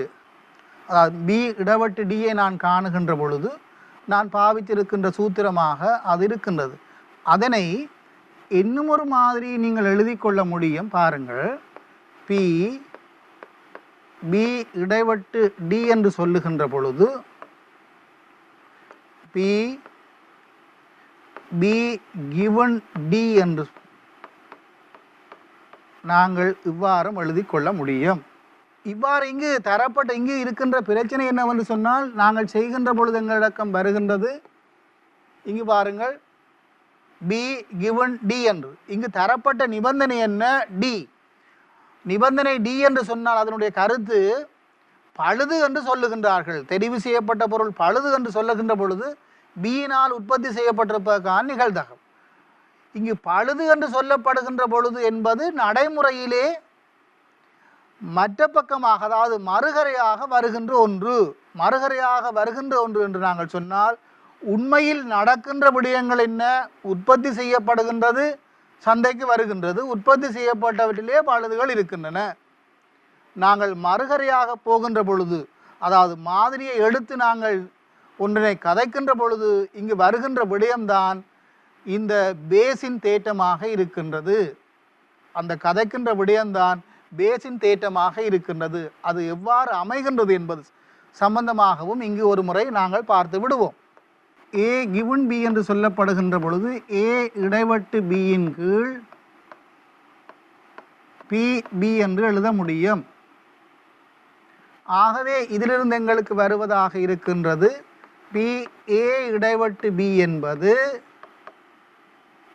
அதாவது பி இடவட்டு டியை நான் காணுகின்ற பொழுது நான் பாவித்திருக்கின்ற சூத்திரமாக அது இருக்கின்றது. அதனை இன்னும் ஒரு மாதிரி நீங்கள் எழுதி கொள்ள முடியும். பாருங்கள், பி பி இடைவட்டு டி என்று சொல்லுகின்ற பொழுது பி பி கிவன் டி என்று நாங்கள் இவ்வாறு எழுதி கொள்ள முடியும். இவ்வாறு இங்கு தரப்பட்ட இங்கு இருக்கின்ற பிரச்சனை என்னவென்று சொன்னால், நாங்கள் செய்கின்ற பொழுது எங்களிடம் வருகின்றது. இங்கு பாருங்கள், பி கிவன் டி என்று இங்கு தரப்பட்ட நிபந்தனை என்ன? டி. நிபந்தனை டி என்று சொன்னால் அதனுடைய கருத்து பழுது என்று சொல்லுகின்றார்கள். தெரிவு செய்யப்பட்ட பொருள் பழுது என்று சொல்லுகின்ற பொழுது பியினால் உற்பத்தி செய்யப்பட்டிருப்பதற்கான நிகழ்தகவு. இங்கு பழுது என்று சொல்லப்படுகின்ற பொழுது என்பது நடைமுறையிலே மற்ற பக்கமாக, அதாவது மறுகரையாக வருகின்ற ஒன்று. மறுகரையாக வருகின்ற ஒன்று என்று நாங்கள் சொன்னால் உண்மையில் நடக்கின்ற விடயங்கள் என்ன? உற்பத்தி செய்யப்படுகின்றது, சந்தைக்கு வருகின்றது, உற்பத்தி செய்யப்பட்டவற்றிலே பழுதுகள் இருக்கின்றன. நாங்கள் மறுகரையாக போகின்ற பொழுது, அதாவது மாதிரியை எடுத்து நாங்கள் ஒன்றினை கதைக்கின்ற பொழுது இங்கு வருகின்ற விடயம்தான் இந்த பேசின் தேற்றமாக இருக்கின்றது. அந்த கதைக்கின்ற விடயம்தான் பேசின் தேற்றமாக இருக்கின்றது. அது எவ்வாறு அமைகின்றது என்பது சம்பந்தமாகவும் இங்கு ஒரு முறை நாங்கள் பார்த்து விடுவோம். ஏ கிவன் பி என்று சொல்லப்படுகின்ற பொழுது ஏ இடைவட்டு பியின் கீழ் பி பி என்று எழுத முடியும். ஆகவே இதிலிருந்து எங்களுக்கு வருவதாக இருக்கின்றது பி ஏ இடைவட்டு பி என்பது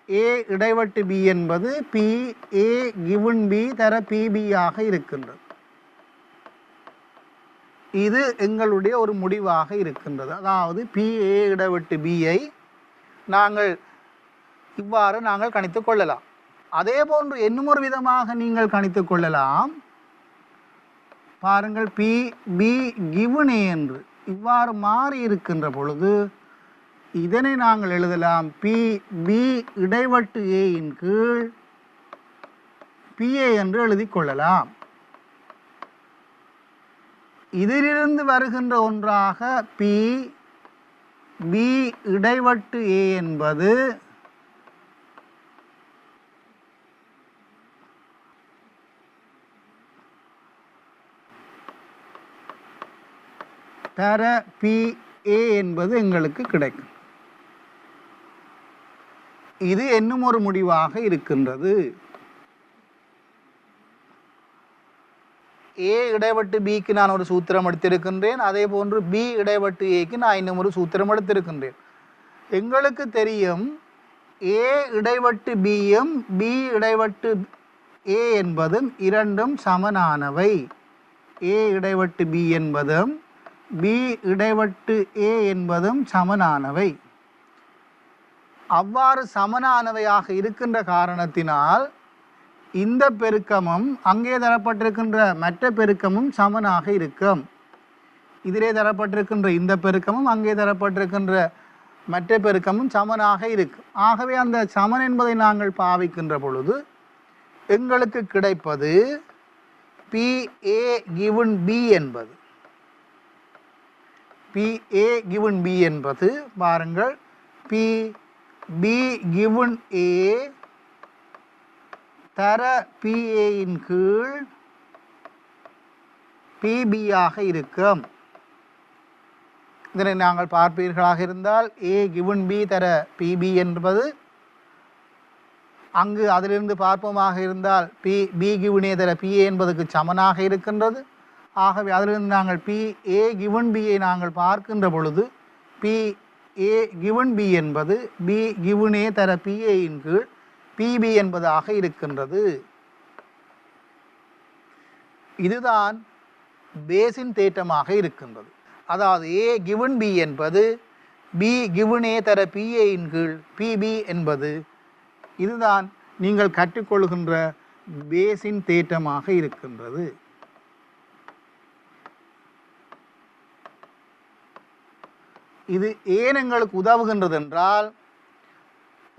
ஏ இடைவட்டு பி என்பது பி ஏ கிவன் பி தர பிபி ஆக இருக்கின்றது. இது எங்களுடைய ஒரு முடிவாக இருக்கின்றது. அதாவது பி ஏ இடைவட்டு பியை நாங்கள் இவ்வாறு நாங்கள் கணித்து கொள்ளலாம். அதே போன்று இன்னும் ஒரு விதமாக நீங்கள் கணித்து கொள்ளலாம். பாருங்கள், பி பி கிவன் ஏ என்று இவ்வாறு மாறி இருக்கின்ற பொழுது இதனை நாங்கள் எழுதலாம் பி பி இடைவட்டு ஏயின் கீழ் பிஏ என்று எழுதி கொள்ளலாம். இதிலிருந்து வருகின்ற ஒன்றாக பி பி இடைவட்டு ஏ என்பது தர பி ஏ என்பது எங்களுக்கு கிடைக்கும். இது இன்னும் ஒரு முடிவாக இருக்கின்றது. ஏ இடைவட்டு பிக்கு நான் ஒரு சூத்திரம் எடுத்திருக்கின்றேன். அதே போன்று பி இடைவட்டு ஏக்கு நான் இன்னும் ஒரு சூத்திரம் எடுத்திருக்கின்றேன். எங்களுக்கு தெரியும் ஏ இடைவட்டு பியும் பி இடைவட்டு ஏ என்பதும் இரண்டும் சமனானவை. ஏ இடைவட்டு பி என்பதும் பி இடைவட்டு ஏ என்பதும் சமனானவை. அவ்வாறு சமனானவையாக இருக்கின்ற காரணத்தினால் இந்த பெருக்கமும் அங்கே தரப்பட்டிருக்கின்ற மற்ற பெருக்கமும் சமனாக இருக்கும். இதிலே தரப்பட்டிருக்கின்ற இந்த பெருக்கமும் அங்கே தரப்பட்டிருக்கின்ற மற்ற பெருக்கமும் சமனாக இருக்கும். ஆகவே அந்த சமன் என்பதை நாங்கள் பாவிக்கின்ற பொழுது எங்களுக்கு கிடைப்பது PA given B என்பது. PA given B என்பது பாருங்கள் PB given A தர PA இன் கீழ் PB ஆக இருக்கும். இதனை நாங்கள் பார்ப்பீர்களாக இருந்தால் A given B தர PB என்பது அங்கு அதிலிருந்து பார்ப்போமாக இருந்தால் B given A தர PA என்பதற்கு சமனாக இருக்கின்றது. ஆகவே அதிலிருந்து நாங்கள் PA given B ஐ நாங்கள் பார்க்கின்ற பொழுது PA given B என்பது B given A தர PA இன் கீழ் PB என்பதாக இருக்கின்றது. இதுதான் பேசின் தேற்றமாக இருக்கின்றது. அதாவது A given B என்பது B given A தர PA இன் கீழ் PB என்பது இதுதான் நீங்கள் கற்றுக்கொள்கின்ற பேசின் தேற்றமாக இருக்கின்றது. இது ஏன் எங்களுக்கு உதவுகின்றது என்றால்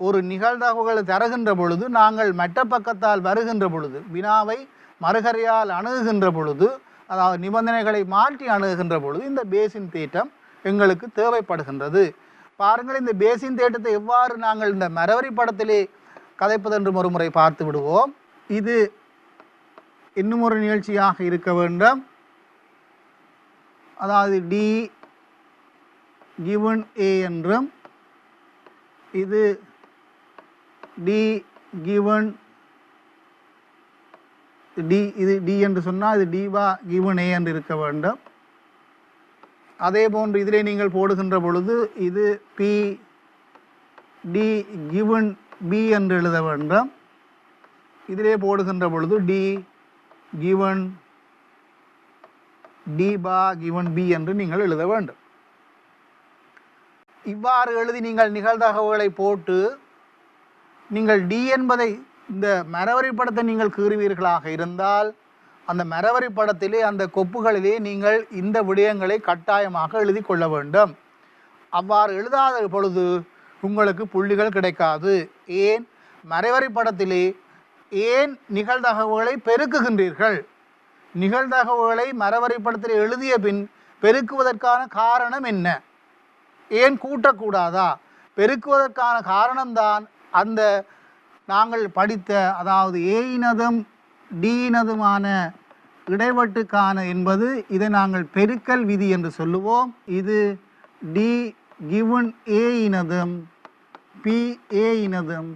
ஒரு நிகழ்தகவுகளை தருகின்ற பொழுது நாங்கள் மற்ற பக்கத்தால் வருகின்ற பொழுது வினாவை மறுகரையால் அணுகுகின்ற பொழுது அதாவது நிபந்தனைகளை மாற்றி அணுகுகின்ற பொழுது இந்த பேசின் தேற்றம் எங்களுக்கு தேவைப்படுகின்றது. பாருங்கள், இந்த பேசின் தேற்றத்தை எவ்வாறு நாங்கள் இந்த மரவரி படத்திலே கதைப்பதென்று ஒரு முறை பார்த்து விடுவோம். இது இன்னும் ஒரு நிகழ்ச்சியாக இருக்க வேண்டும். அதாவது D given A என்றும் இது D given D இது D என்று சொன்னால் இது D bar given A என்று இருக்க வேண்டும். அதே போன்று இதிலே நீங்கள் போடுகின்ற பொழுது இது P D given B என்று எழுத வேண்டும். இதிலே போடுகின்ற பொழுது D given D bar given B என்று நீங்கள் எழுத வேண்டும். இவ்வாறு எழுதி நீங்கள் நிகழ்தகவுகளை போட்டு நீங்கள் D என்பதை இந்த மரவரி படத்தை நீங்கள் கீறுவீர்களாக இருந்தால் அந்த மரவரி படத்திலே அந்த கொப்புகளிலே நீங்கள் இந்த விடயங்களை கட்டாயமாக எழுதி கொள்ள வேண்டும். அவ்வாறு எழுதாத பொழுது உங்களுக்கு புள்ளிகள் கிடைக்காது. ஏன் மரவரி படத்திலே ஏன் நிகழ்தகவுகளை பெருக்குகின்றீர்கள்? நிகழ்தகவுகளை மரவரி படத்தில் எழுதிய பின் பெருக்குவதற்கான காரணம் என்ன? ஏன் கூட்டக்கூடாதா? பெருக்குவதற்கான காரணம்தான் அந்த நாங்கள் படித்த அதாவது ஏயினதும் டீயினதுமான இடைவட்டுக்கான என்பது இதை நாங்கள் பெருக்கல் விதி என்று சொல்லுவோம். இது D given A இனதும் PA இனதும்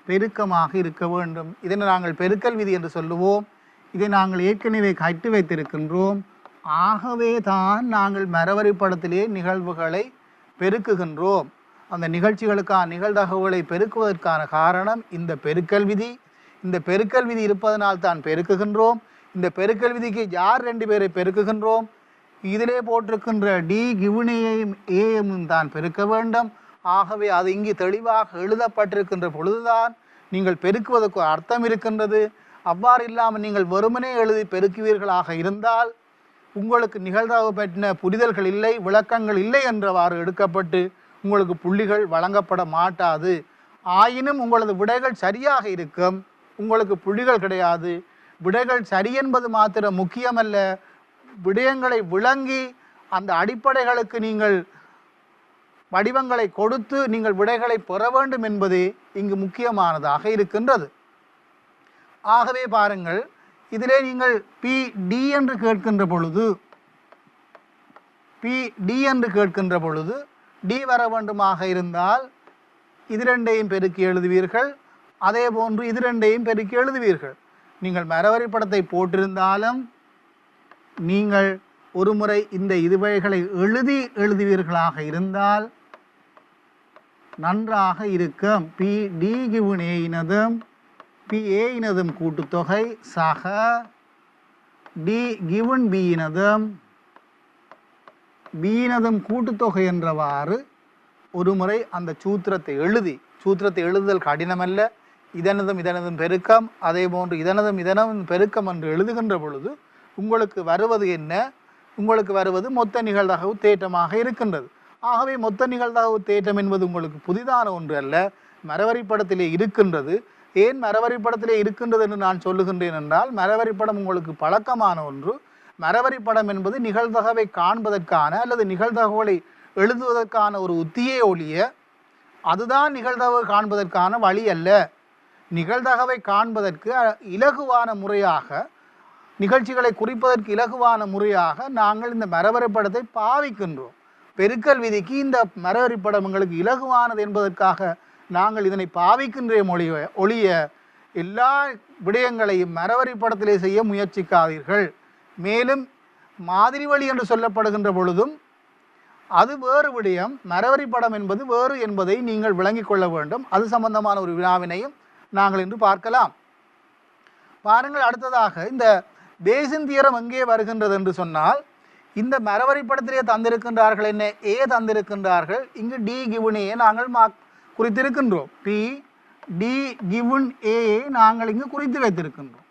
பெருக்கமாக இருக்க வேண்டும். இதனை நாங்கள் பெருக்கல் விதி என்று சொல்லுவோம். இதை நாங்கள் ஏற்கனவே கற்று வைத்திருக்கின்றோம். ஆகவே தான் நாங்கள் மரவரி படத்திலே நிகழ்வுகளை பெருக்குகின்றோம். அந்த நிகழ்ச்சிகளுக்கான நிகழ்தகவுகளை பெருக்குவதற்கான காரணம் இந்த பெருக்கல் விதி. இந்த பெருக்கல் விதி இருப்பதனால் தான் பெருக்குகின்றோம். இந்த பெருக்கல் விதிக்கு யார் 2 பேரை பெருக்குகின்றோம்? இதிலே போட்டிருக்கின்ற D given A தான் பெருக்க வேண்டும். ஆகவே அது இங்கு தெளிவாக எழுதப்பட்டிருக்கின்ற பொழுதுதான் நீங்கள் பெருக்குவதற்கு அர்த்தம் இருக்கின்றது. அவ்வாறு இல்லாமல் நீங்கள் வெறுமனே எழுதி பெருக்குவீர்களாக இருந்தால் உங்களுக்கு நிகழ்தகவு பற்றின புரிதல்கள் இல்லை, விளக்கங்கள் இல்லை என்றவாறு எடுக்கப்பட்டு உங்களுக்கு புள்ளிகள் வழங்கப்பட மாட்டாது. ஆயினும் உங்களது விடைகள் சரியாக இருக்கும், உங்களுக்கு புள்ளிகள் கிடையாது. விடைகள் சரி என்பது மாத்திரம் முக்கியமல்ல, விடயங்களை விளங்கி அந்த அடிப்படைகளுக்கு நீங்கள் வடிவங்களை கொடுத்து நீங்கள் விடைகளை பெற வேண்டும் என்பதே இங்கு முக்கியமானதாக இருக்கின்றது. ஆகவே பாருங்கள், இதிலே நீங்கள் PD என்று கேட்கின்ற பொழுது D வர வேண்டுமாக இருந்தால் இது 2ஐயும் பெருக்கி எழுதுவீர்கள். அதே போன்று இது 2ஐயும் பெருக்கி எழுதுவீர்கள். நீங்கள் மரவரி படத்தை போட்டிருந்தாலும் நீங்கள் ஒரு முறை இந்த இதுவைகளை எழுதுவீர்களாக இருந்தால் நன்றாக இருக்கும். பி டி கிவன் ஏயினதும் பி ஏயினதும் கூட்டுத்தொகை சக டி கிவன் பியினதும் பியினதும் கூட்டுத்தொகை என்றவாறு ஒரு முறை அந்த சூத்திரத்தை எழுதுதல் கடினமல்ல. இதனதும் பெருக்கம், அதே போன்று இதனதும் பெருக்கம் என்று எழுதுகின்ற பொழுது உங்களுக்கு வருவது என்ன? உங்களுக்கு வருவது மொத்த நிகழ்தகவு தேற்றமாக இருக்கின்றது. ஆகவே மொத்த நிகழ்தகவு தேற்றம் என்பது உங்களுக்கு புதிதான ஒன்று அல்ல, மரவரிப்படத்திலே இருக்கின்றது. ஏன் மரவரிப்படத்திலே இருக்கின்றது என்று நான் சொல்லுகின்றேன் என்றால், மரவரிப்படம் உங்களுக்கு பழக்கமான ஒன்று. மரவரிப்படம் என்பது நிகழ்தகவை காண்பதற்கான அல்லது நிகழ்தகவுகளை எழுதுவதற்கான ஒரு உத்தியே ஒழிய அதுதான் நிகழ்தகவு காண்பதற்கான வழி அல்ல. நிகழ்தகவை காண்பதற்கு இலகுவான முறையாக, நிகழ்ச்சிகளை குறிப்பதற்கு இலகுவான முறையாக நாங்கள் இந்த மரவரிப்படத்தை பாவிக்கின்றோம். பெருக்கல் விதிக்கு இந்த மரவரிப்படம் எங்களுக்கு இலகுவானது என்பதற்காக நாங்கள் இதனை பாவிக்கின்றோம் ஒழிய எல்லா விடயங்களையும் மரவரிப்படத்திலே செய்ய முயற்சிக்காதீர்கள். மேலும் மாதிரி வழி என்று சொல்லப்படுகின்ற பொழுதும் அது வேறு விடயம், மரவரிப்படம் என்பது வேறு என்பதை நீங்கள் விளங்கிக் கொள்ள வேண்டும். அது சம்பந்தமான ஒரு வினாவினையும் நாங்கள் இன்று பார்க்கலாம். பாருங்கள், அடுத்ததாக இந்த பேசின் தியரம் எங்கே வருகின்றது என்று சொன்னால், இந்த மரவரிப்படத்திலே தந்திருக்கின்றார்கள் என்ன? ஏ தந்திருக்கின்றார்கள். இங்கு டி கிவன் ஏ நாங்கள் குறித்திருக்கின்றோம். பி டி கிவன் ஏ நாங்கள் இங்கு குறித்து வைத்திருக்கின்றோம்.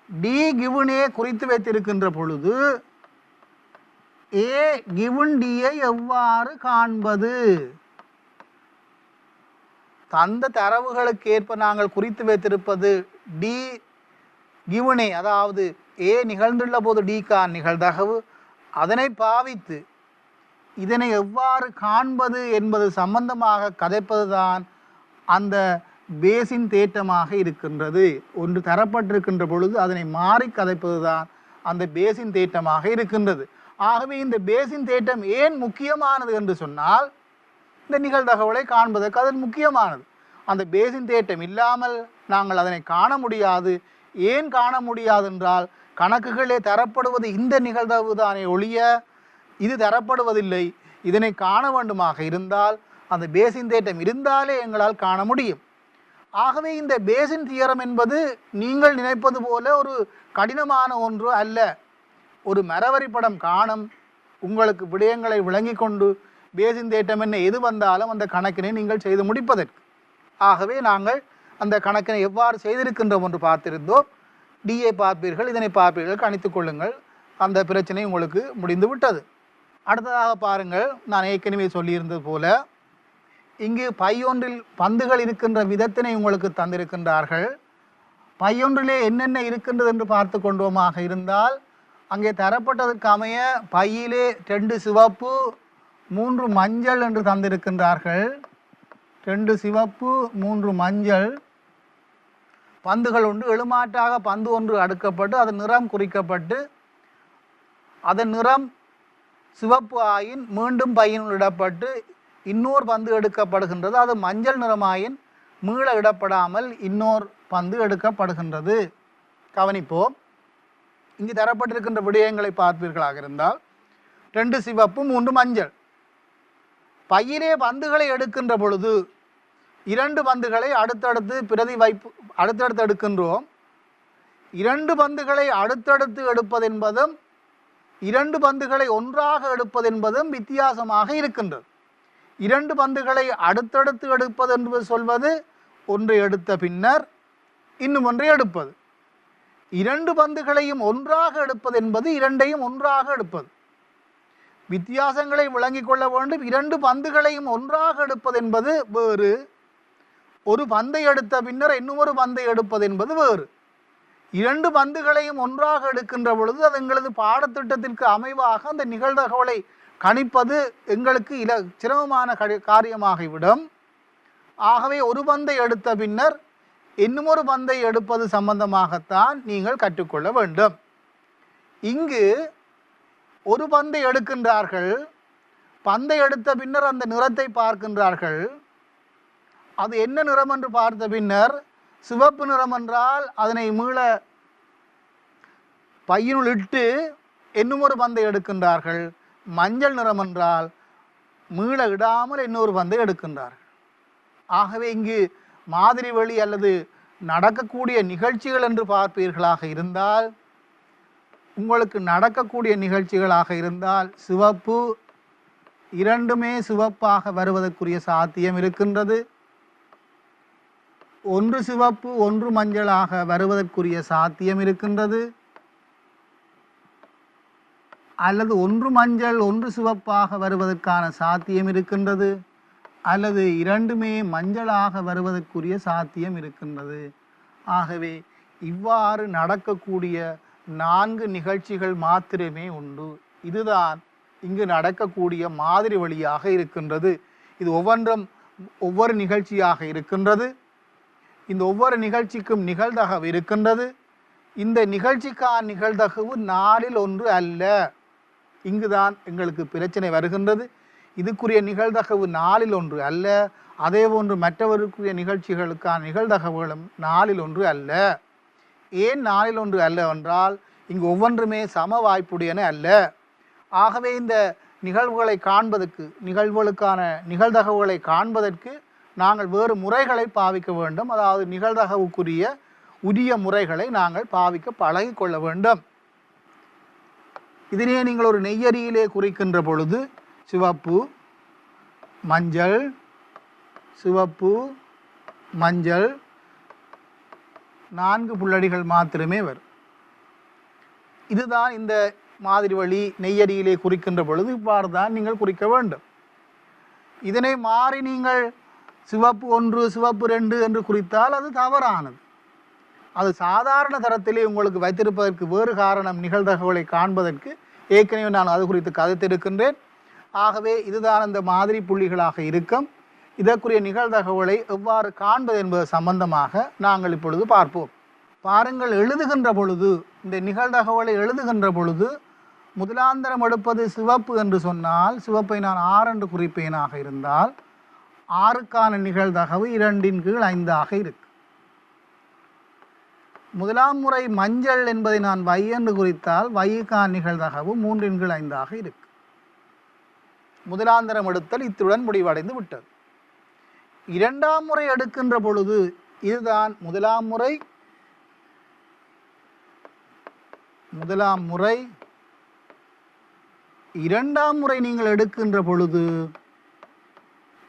டி கிவன் ஏ குறித்து வைத்திருக்கின்ற பொழுது ஏ கிவன் டியை எவ்வாறு காண்பது? தந்த தரவுகளுக்கு ஏற்ப நாங்கள் குறித்து வைத்திருப்பது டி கிவன் ஏ, அதாவது ஏ நிகழ்ந்துள்ள போது டிக்கான நிகழ்தகவு, அதனை பாவித்து இதனை எவ்வாறு காண்பது என்பது சம்பந்தமாக கதைப்பதுதான் அந்த பேசின் தேற்றமாக இருக்கின்றது. ஒன்று தரப்பட்டிருக்கின்ற பொழுது அதனை மாறி கதைப்பதுதான் அந்த பேசின் தேற்றமாக இருக்கின்றது. ஆகவே இந்த பேசின் தேற்றம் ஏன் முக்கியமானது என்று சொன்னால், இந்த நிகழ்தகவலை காண்பதற்கு அது முக்கியமானது. அந்த பேசின் தேற்றம் இல்லாமல் நாங்கள் அதனை காண முடியாது. ஏன் காண முடியாது என்றால், கணக்குகளே தரப்படுவது இந்த நிகழ்தகவு தானே ஒழிய இது தரப்படுவதில்லை. இதனை காண வேண்டுமாக இருந்தால் அந்த பேசின் தேற்றம் இருந்தாலே எங்களால் காண முடியும். ஆகவே இந்த பேசின் தியரம் என்பது நீங்கள் நினைப்பது போல ஒரு கடினமான ஒன்று அல்ல. ஒரு மரவரிப்படம் காணும் உங்களுக்கு விடயங்களை விளங்கி கொண்டு பேசின் தேற்றம் என்ன எது வந்தாலும் அந்த கணக்கினை நீங்கள் செய்து முடிப்பதற்கு. ஆகவே நாங்கள் அந்த கணக்கினை எவ்வாறு செய்திருக்கின்றோம் என்று பார்த்திருந்தோம். டிஏ பார்ப்பீர்கள், இதனை பார்ப்பீர்கள், கணித்துக் கொள்ளுங்கள். அந்த பிரச்சனை உங்களுக்கு முடிந்து விட்டது. அடுத்ததாக பாருங்கள், நான் ஏற்கனவே சொல்லியிருந்தது போல இங்கு பையொன்றில் பந்துகள் இருக்கின்ற விதத்தினை உங்களுக்கு தந்திருக்கின்றார்கள். பையொன்றிலே என்னென்ன இருக்கின்றது என்று பார்த்து கொண்டோமாக இருந்தால், அங்கே தரப்பட்டதற்கு அமைய பையிலே 2 சிவப்பு 3 மஞ்சள் என்று தந்திருக்கின்றார்கள். 2 சிவப்பு 3 மஞ்சள் பந்துகள் உண்டு. எழுமாற்றாக பந்து ஒன்று அடுக்கப்பட்டு அதன் நிறம் குறிக்கப்பட்டு அதன் நிறம் சிவப்பு ஆயின் மீண்டும் பையினுள் இடப்பட்டு இன்னொரு பந்து எடுக்கப்படுகின்றது. அது மஞ்சள் நிறமாயின் மீள இடப்படாமல் இன்னொரு பந்து எடுக்கப்படுகின்றது. கவனிப்போம். இங்கு தரப்பட்டிருக்கின்ற விடயங்களை பார்ப்பீர்களாக இருந்தால் 2 சிவப்பு 3 மஞ்சள். பையிலே பந்துகளை எடுக்கின்ற பொழுது 2 பந்துகளை அடுத்தடுத்து எடுக்கின்றோம். 2 பந்துகளை அடுத்தடுத்து எடுப்பது என்பதும் 2 பந்துகளை ஒன்றாக எடுப்பது என்பதும் வித்தியாசமாக இருக்கின்றது. 2 பந்துகளை அடுத்தடுத்து எடுப்பது என்று சொல்வது ஒன்றை எடுத்த பின்னர் இன்னும் ஒன்றை எடுப்பது. 2 பந்துகளையும் ஒன்றாக எடுப்பது என்பது 2ஐயும் ஒன்றாக எடுப்பது. வித்தியாசங்களை விளங்கிக் கொள்ள வேண்டும். 2 பந்துகளையும் ஒன்றாக எடுப்பது என்பது வேறு, ஒரு பந்தை எடுத்த பின்னர் இன்னொரு பந்தை எடுப்பது என்பது வேறு. 2 பந்துகளையும் ஒன்றாக எடுக்கின்ற பொழுது அது எங்களது பாடத்திட்டத்திற்கு அமைவாக அந்த நிகழ்தகவலை கணிப்பது எங்களுக்கு சிரமமான காரியமாகிவிடும். ஆகவே ஒரு பந்தை எடுத்த பின்னர் இன்னுமொரு பந்தை எடுப்பது சம்பந்தமாகத்தான் நீங்கள் கற்றுக்கொள்ள வேண்டும். இங்கு ஒரு பந்தை எடுக்கின்றார்கள், பந்தை எடுத்த பின்னர் அந்த நிறத்தை பார்க்கின்றார்கள். அது என்ன நிறம் என்று பார்த்த பின்னர் சிவப்பு நிறம் என்றால் அதனை மீள பையினுள் இட்டு இன்னுமொரு பந்தை எடுக்கின்றார்கள். மஞ்சள் நிறம் என்றால் மீள இடாமல் இன்னொரு பந்தை எடுக்கின்றார்கள். ஆகவே இங்கு மாதிரி வழி அல்லது நடக்கக்கூடிய நிகழ்ச்சிகள் என்று பார்ப்பீர்களாக இருந்தால், உங்களுக்கு நடக்கக்கூடிய நிகழ்ச்சிகளாக இருந்தால் சிவப்பு இரண்டுமே சிவப்பாக வருவதற்குரிய சாத்தியம் இருக்கின்றது. ஒன்று சிவப்பு ஒன்று மஞ்சளாக வருவதற்குரிய சாத்தியம் இருக்கின்றது. அல்லது ஒன்று மஞ்சள் ஒன்று சிவப்பாக வருவதற்கான சாத்தியம் இருக்கின்றது. அல்லது இரண்டுமே மஞ்சளாக வருவதற்குரிய சாத்தியம் இருக்கின்றது. ஆகவே இவ்வாறு நடக்கக்கூடிய 4 நிகழ்ச்சிகள் மாத்திரமே உண்டு. இதுதான் இங்கு நடக்கக்கூடிய மாதிரி வழியாக இருக்கின்றது. இது ஒவ்வொன்றும் ஒவ்வொரு நிகழ்ச்சியாக இருக்கின்றது. இந்த ஒவ்வொரு நிகழ்ச்சிக்கும் நிகழ்தகவு இருக்கின்றது. இந்த நிகழ்ச்சிக்கான நிகழ்தகவு 4இல் 1 அல்ல. இங்குதான் எங்களுக்கு பிரச்சனை வருகின்றது. இதுக்குரிய நிகழ்தகவு 4இல் 1 அல்ல. அதே போன்று மற்றவருக்குரிய நிகழ்ச்சிகளுக்கான நிகழ்தகவுகளும் 4இல் 1 அல்ல. ஏன் 4இல் 1 அல்ல என்றால், இங்கு ஒவ்வொன்றுமே சம வாய்ப்புடையன அல்ல. ஆகவே இந்த நிகழ்வுகளை காண்பதற்கு, நிகழ்வுகளுக்கான நிகழ்தகவுகளை காண்பதற்கு நாங்கள் வேறு முறைகளை பாவிக்க வேண்டும். அதாவது நிகழ்தகவுக்குரிய உரிய முறைகளை நாங்கள் பாவிக்க பழகி கொள்ள வேண்டும். இதனையே நீங்கள் ஒரு நெய்யரியிலே குறிக்கின்ற பொழுது சிவப்பு மஞ்சள் சிவப்பு மஞ்சள் 4 புள்ளடிகள் மாத்திரமே வரும். இதுதான் இந்த மாதிரி வழி நெய்யரியிலே குறிக்கின்ற பொழுது இவ்வாறு தான் நீங்கள் குறிக்க வேண்டும். இதனை மாறி நீங்கள் சிவப்பு 1 சிவப்பு 2 என்று குறித்தால் அது தவறானது. அது சாதாரண தரத்திலே உங்களுக்கு வைத்திருப்பதற்கு வேறு காரணம், நிகழ்தகவுகளை காண்பதற்கு ஏற்கனவே நான் அது குறித்து கதைத்திருக்கின்றேன். ஆகவே இதுதான் அந்த மாதிரி புள்ளிகளாக இருக்கும். இதற்குரிய நிகழ்தகவுகளை எவ்வாறு காண்பது என்பது சம்பந்தமாக நாங்கள் இப்பொழுது பார்ப்போம். பாருங்கள், எழுதுகின்ற பொழுது, இந்த நிகழ்தகவுகளை எழுதுகின்ற பொழுது முதலாந்தரம் எடுப்பது சிவப்பு என்று சொன்னால், சிவப்பை நான் 6 என்று குறிப்பேனாக இருந்தால் 6க்கான நிகழ்தகவு 2/5 இருக்கு. முதலாம் முறை மஞ்சள் என்பதை நான் வை என்று குறித்தால் வைக்கான நிகழ்தகவு 3/5 இருக்கு. முதலாந்தரம் எடுத்தல் இத்துடன் முடிவடைந்து விட்டது. இரண்டாம் முறை எடுக்கின்ற பொழுது இதுதான் முதலாம் முறை இரண்டாம் முறை நீங்கள் எடுக்கின்ற பொழுது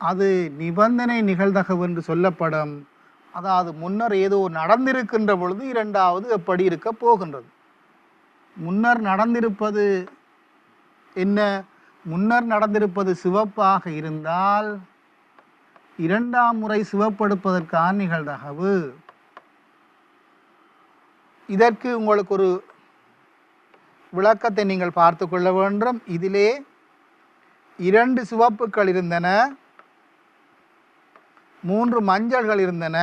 அது நிபந்தனை நிகழ்தகவு என்று சொல்லப்படும். அதாவது முன்னர் ஏதோ நடந்திருக்கின்ற பொழுது இரண்டாவது எப்படி இருக்க போகின்றது. முன்னர் நடந்திருப்பது என்ன? முன்னர் நடந்திருப்பது சிவப்பாக இருந்தால் இரண்டாம் முறை சிவப்படுப்பதற்கான நிகழ்தகவு. இதற்கு உங்களுக்கு ஒரு விளக்கத்தை நீங்கள் பார்த்து கொள்ள வேண்டும். இதிலே 2 சிவப்புகள் இருந்தன, 3 மஞ்சள்கள் இருந்தன.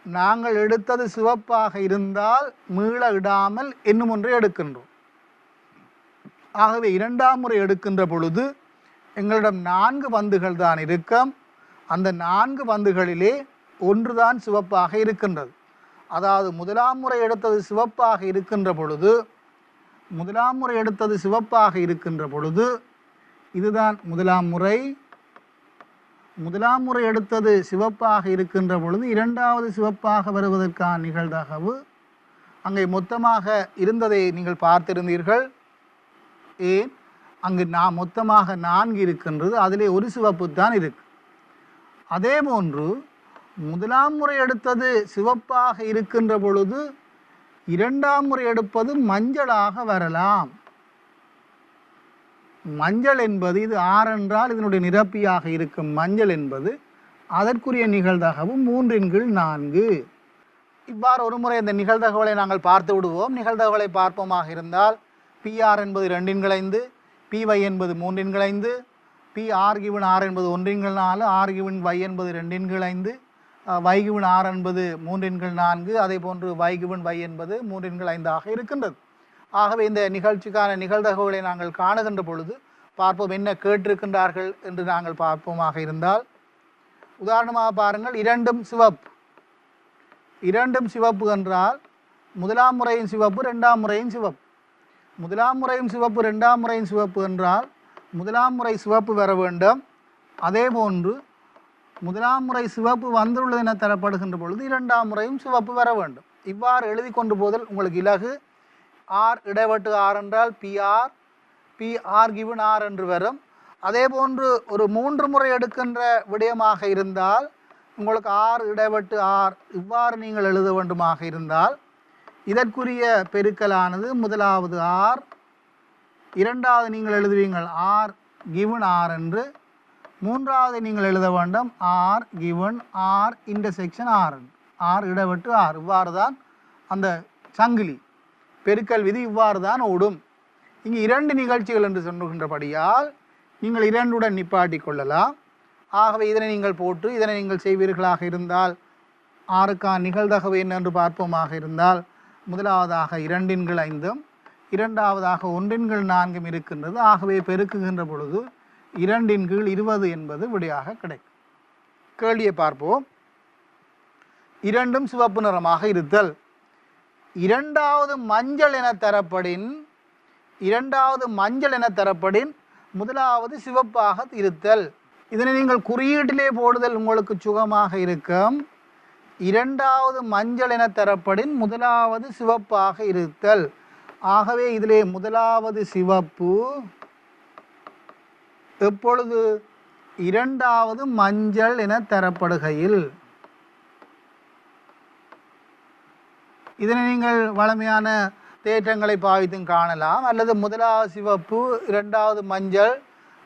நாங்கள் எடுத்தது சிவப்பாக இருந்தால் மீள இடாமல் இன்னும் ஒன்றை எடுக்கின்றோம். ஆகவே இரண்டாம் முறை எடுக்கின்ற பொழுது எங்களிடம் 4 பந்துகள் தான் இருக்கும். அந்த 4 பந்துகளிலே ஒன்றுதான் சிவப்பாக இருக்கின்றது. அதாவது முதலாம் முறை எடுத்தது சிவப்பாக இருக்கின்ற பொழுது இதுதான் முதலாம் முறை எடுத்தது சிவப்பாக இருக்கின்ற பொழுது இரண்டாவது சிவப்பாக வருவதற்கான நிகழ்தகவு அங்கே மொத்தமாக இருந்ததை நீங்கள் பார்த்திருந்தீர்கள். ஏன்? அங்கு மொத்தமாக 4 இருக்கின்றது. அதிலே ஒரு சிவப்பு தான் இருக்கு. அதே போன்று முதலாம் முறை எடுத்தது சிவப்பாக இருக்கின்ற பொழுது இரண்டாம் முறை எடுப்பது மஞ்சளாக வரலாம். மஞ்சள் என்பது, இது 6 என்றால் இதனுடைய நிரப்பியாக இருக்கும் மஞ்சள் என்பது அதற்குரிய நிகழ்தகவு 3/4. இவ்வாறு ஒரு முறை இந்த நிகழ்தகவுகளை நாங்கள் பார்த்து விடுவோம். நிகழ்தகவுகளை பார்ப்போமாக இருந்தால் PR என்பது 2/5, PY என்பது 3/5, PR⁻R என்பது 1/4, R⁻Y என்பது 2/5, Y⁻R என்பது 3/4, அதே போன்று Y⁻Y என்பது 3/5 இருக்கின்றது. ஆகவே இந்த நிகழ்ச்சிக்கான நிகழ்தகவுகளை நாங்கள் காணுகின்ற பொழுது பார்ப்போம் என்ன கேட்டிருக்கின்றார்கள் என்று நாங்கள் பார்ப்போமாக இருந்தால், உதாரணமாக பாருங்கள், இரண்டும் சிவப்பு என்றால் முதலாம் முறையின் சிவப்பு இரண்டாம் முறையின் சிவப்பு, முதலாம் முறையும் சிவப்பு இரண்டாம் முறையின் சிவப்பு என்றால் முதலாம் முறை சிவப்பு வர வேண்டும். அதே போன்று முதலாம் முறை சிவப்பு வந்துள்ளது என தரப்படுகின்ற பொழுது இரண்டாம் முறையும் சிவப்பு வர வேண்டும். இவ்வாறு எழுதி கொண்டு போதல் உங்களுக்கு இலகு. ஆர் இடைவெட்டு ஆர் என்றால் பிஆர், பிஆர் கிவன் ஆர் என்று வரும். அதே போன்று ஒரு 3 முறை எடுக்கின்ற விடயமாக இருந்தால் உங்களுக்கு ஆர் இடைவெட்டு ஆர் இவ்வாறு நீங்கள் எழுத வேண்டுமாக இருந்தால் இதற்குரிய பெருக்கலானது முதலாவது ஆர், இரண்டாவது நீங்கள் எழுதுவீங்கள் ஆர் கிவன் ஆர் என்று, மூன்றாவது நீங்கள் எழுத வேண்டும் R given R intersection R, R இடைவெட்டு ஆர். இவ்வாறு தான் அந்த சங்கிலி பெருக்கல் விதி இவ்வாறு தான் ஓடும். இங்கு 2 நிகழ்ச்சிகள் என்று சொல்லுகின்றபடியால் நீங்கள் 2உடன் நிப்பாட்டி கொள்ளலாம். ஆகவே இதனை நீங்கள் போட்டு இதனை நீங்கள் செய்வீர்களாக இருந்தால் ஆறுக்கான நிகழ்தகவு என்னென்று பார்ப்போமாக இருந்தால் முதலாவதாக 2/5, இரண்டாவதாக 1/4 இருக்கின்றது. ஆகவே பெருக்குகின்ற பொழுது 2/20 என்பது விடையாக கிடைக்கும். கேள்வியை பார்ப்போம். 2ம் சிவப்பு நிறமாக இருத்தல். இரண்டாவது மஞ்சள் என தரப்படின் முதலாவது சிவப்பாக இருத்தல். இதனை நீங்கள் குறியீட்டிலே போடுதல் உங்களுக்கு சுகமாக இருக்கும். இரண்டாவது மஞ்சள் என தரப்படின் முதலாவது சிவப்பாக இருத்தல். ஆகவே இதிலே முதலாவது சிவப்பு எப்பொழுது இரண்டாவது மஞ்சள் என தரப்படுகையில். இதனை நீங்கள் வளமையான தேற்றங்களை பாவித்தும் காணலாம். அல்லது முதலாவது சிவப்பு இரண்டாவது மஞ்சள்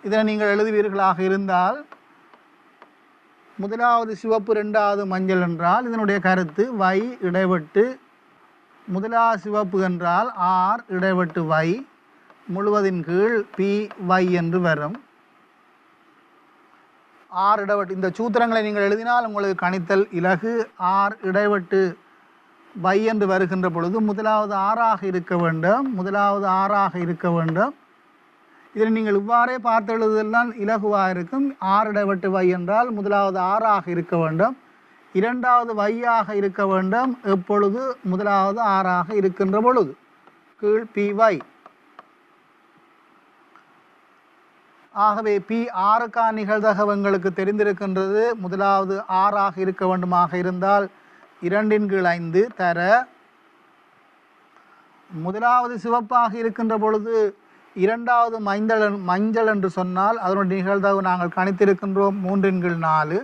இதனை நீங்கள் எழுதுவீர்களாக இருந்தால் முதலாவது சிவப்பு இரண்டாவது மஞ்சள் என்றால் இதனுடைய கருத்து வை இடைவெட்டு முதலாவது சிவப்பு என்றால் ஆர் இடைவெட்டு வை முழுவதின் கீழ் பி வை என்று வரும். ஆர் இடைவெட்டு இந்த சூத்திரங்களை நீங்கள் எழுதினால் உங்களுக்கு கணித்தல் இலகு. ஆர் இடைவெட்டு வை என்று வருகின்ற பொழுது முதலாவது ஆறாக இருக்க வேண்டும். இதனை நீங்கள் இவ்வாறே பார்த்து எழுதுதல்தான் இலகுவாக இருக்கும். ஆர் இடைவெட்டு வை என்றால் முதலாவது ஆறாக இருக்க வேண்டும், இரண்டாவது வையாக இருக்க வேண்டும். எப்பொழுது முதலாவது ஆறாக இருக்கின்ற பொழுது கீழ் பி வை. ஆகவே பி ஆறுக்கான நிகழ்தகவு எங்களுக்கு தெரிந்திருக்கின்றது. முதலாவது ஆறாக இருக்க வேண்டுமாக இருந்தால் 2/5 தர முதலாவது சிவப்பாக இருக்கின்ற பொழுது இரண்டாவது மஞ்சள் என்று சொன்னால் அதனுடைய நிகழ்தகவு நாங்கள் கணித்திருக்கின்றோம் 3/4.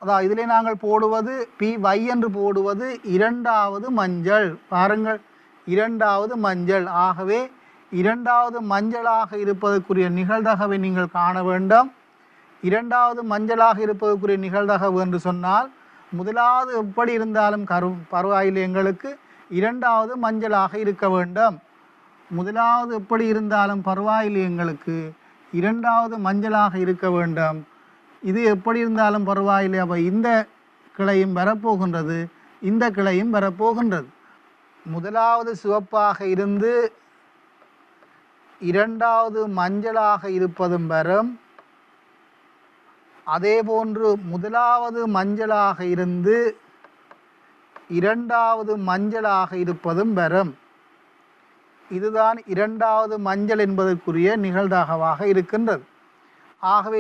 அதாவது இதிலே நாங்கள் போடுவது பி வை என்று போடுவது இரண்டாவது மஞ்சள். பாருங்கள், இரண்டாவது மஞ்சள். ஆகவே இரண்டாவது மஞ்சளாக இருப்பதற்குரிய நிகழ்தகவை நீங்கள் காண வேண்டும். இரண்டாவது மஞ்சளாக இருப்பதற்குரிய நிகழ்தகவு என்று சொன்னால் முதலாவது எப்படி இருந்தாலும் பரவாயில்லை, எங்களுக்கு இரண்டாவது மஞ்சளாக இருக்க வேண்டும். முதலாவது எப்படி இருந்தாலும் பரவாயில்லை, எங்களுக்கு இரண்டாவது மஞ்சளாக இருக்க வேண்டும். இது எப்படி இருந்தாலும் பரவாயில்லை. அப்போ இந்த கிளையும் வரப்போகின்றது, இந்த கிளையும் வரப்போகின்றது. முதலாவது சிவப்பாக இருந்து இரண்டாவது மஞ்சளாக இருப்பதும் வரும். அதே போன்று முதலாவது மஞ்சளாக இருந்து இரண்டாவது மஞ்சளாக இருப்பதும் வரும். இதுதான் இரண்டாவது மஞ்சள் என்பதற்குரிய நிகழ்தகவாக இருக்கின்றது. ஆகவே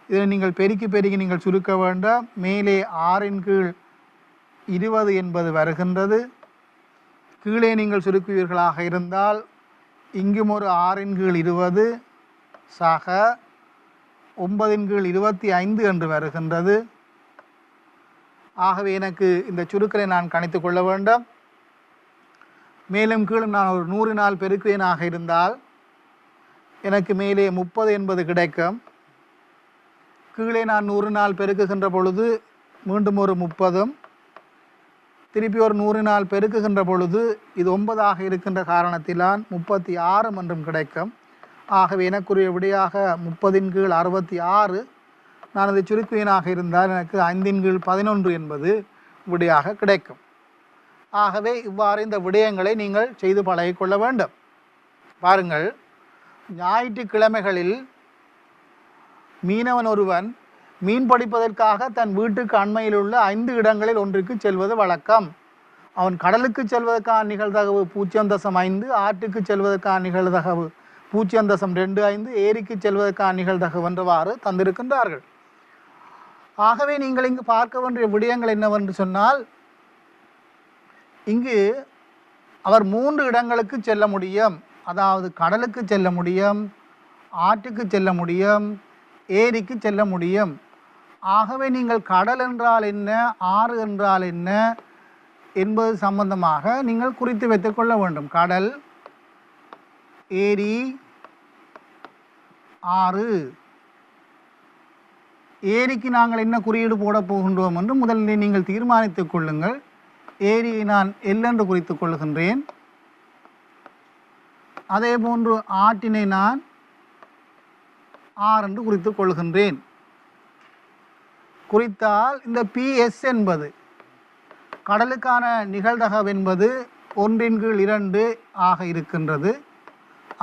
இதை நீங்கள் பெருக்கி நீங்கள் சுருக்க வேண்டும். மேலே 6/20 என்பது வருகின்றது. கீழே நீங்கள் சுருக்குவீர்களாக இருந்தால் இங்கும் ஒரு 6/20 சக 9/25 என்று வருகின்றது. ஆகவே எனக்கு இந்த சுருக்கலை நான் கணித்து கொள்ள வேண்டும். மேலும் கீழும் நான் ஒரு 100 பெருக்குவேனாக இருந்தால் எனக்கு மேலே 30 என்பது கிடைக்கும். கீழே நான் 100 பெருக்குகின்ற பொழுது மீண்டும் ஒரு 30, திருப்பி ஒரு 100 பெருக்குகின்ற பொழுது இது 9ஆக இருக்கின்ற காரணத்திலான் 36 என்றும் கிடைக்கும். ஆகவே எனக்குரிய விடையாக 30/66. நான் அதை சுருக்குவேனாக இருந்தால் எனக்கு 5/11 என்பது விடையாக கிடைக்கும். ஆகவே இவ்வாறு இந்த விடயங்களை நீங்கள் செய்து பழகிக்கொள்ள வேண்டும். பாருங்கள், ஞாயிற்றுக்கிழமைகளில் மீனவன் ஒருவன் மீன் பிடிப்பதற்காக தன் வீட்டுக்கு அண்மையில் உள்ள 5 இடங்களில் ஒன்றுக்கு செல்வது வழக்கம். அவன் கடலுக்கு செல்வதற்கான நிகழ்தகவு 0.5, ஆற்றுக்கு செல்வதற்கான நிகழ்தகவு 0.25 ஏரிக்கு செல்வதற்கான நிகழ்தகவு என்றவாறு தந்திருக்கின்றார்கள். ஆகவே நீங்கள் இங்கு பார்க்க வேண்டிய விடயங்கள் என்னவென்று சொன்னால், இங்கு அவர் 3 இடங்களுக்கு செல்ல முடியும். அதாவது கடலுக்கு செல்ல முடியும், ஆற்றுக்கு செல்ல முடியும், ஏரிக்கு செல்ல முடியும். ஆகவே நீங்கள் கடல் என்றால் என்ன, ஆறு என்றால் என்ன என்பது சம்பந்தமாக நீங்கள் குறித்து வைத்துக் கொள்ள வேண்டும். கடல், ஏரி, ஆறு. ஏரிக்கு நாங்கள் என்ன குறியீடு போட போகின்றோம் என்று முதலில் நீங்கள் தீர்மானித்துக் கொள்ளுங்கள். ஏரியை நான் எல் என்று குறித்துக் கொள்கின்றேன். அதே போன்று ஆற்றினை நான் ஆர் என்று குறித்துக் கொள்கின்றேன். குறித்தால் இந்த PS என்பது கடலுக்கான நிகழ்தகவு என்பது 1/2 ஆக இருக்கின்றது.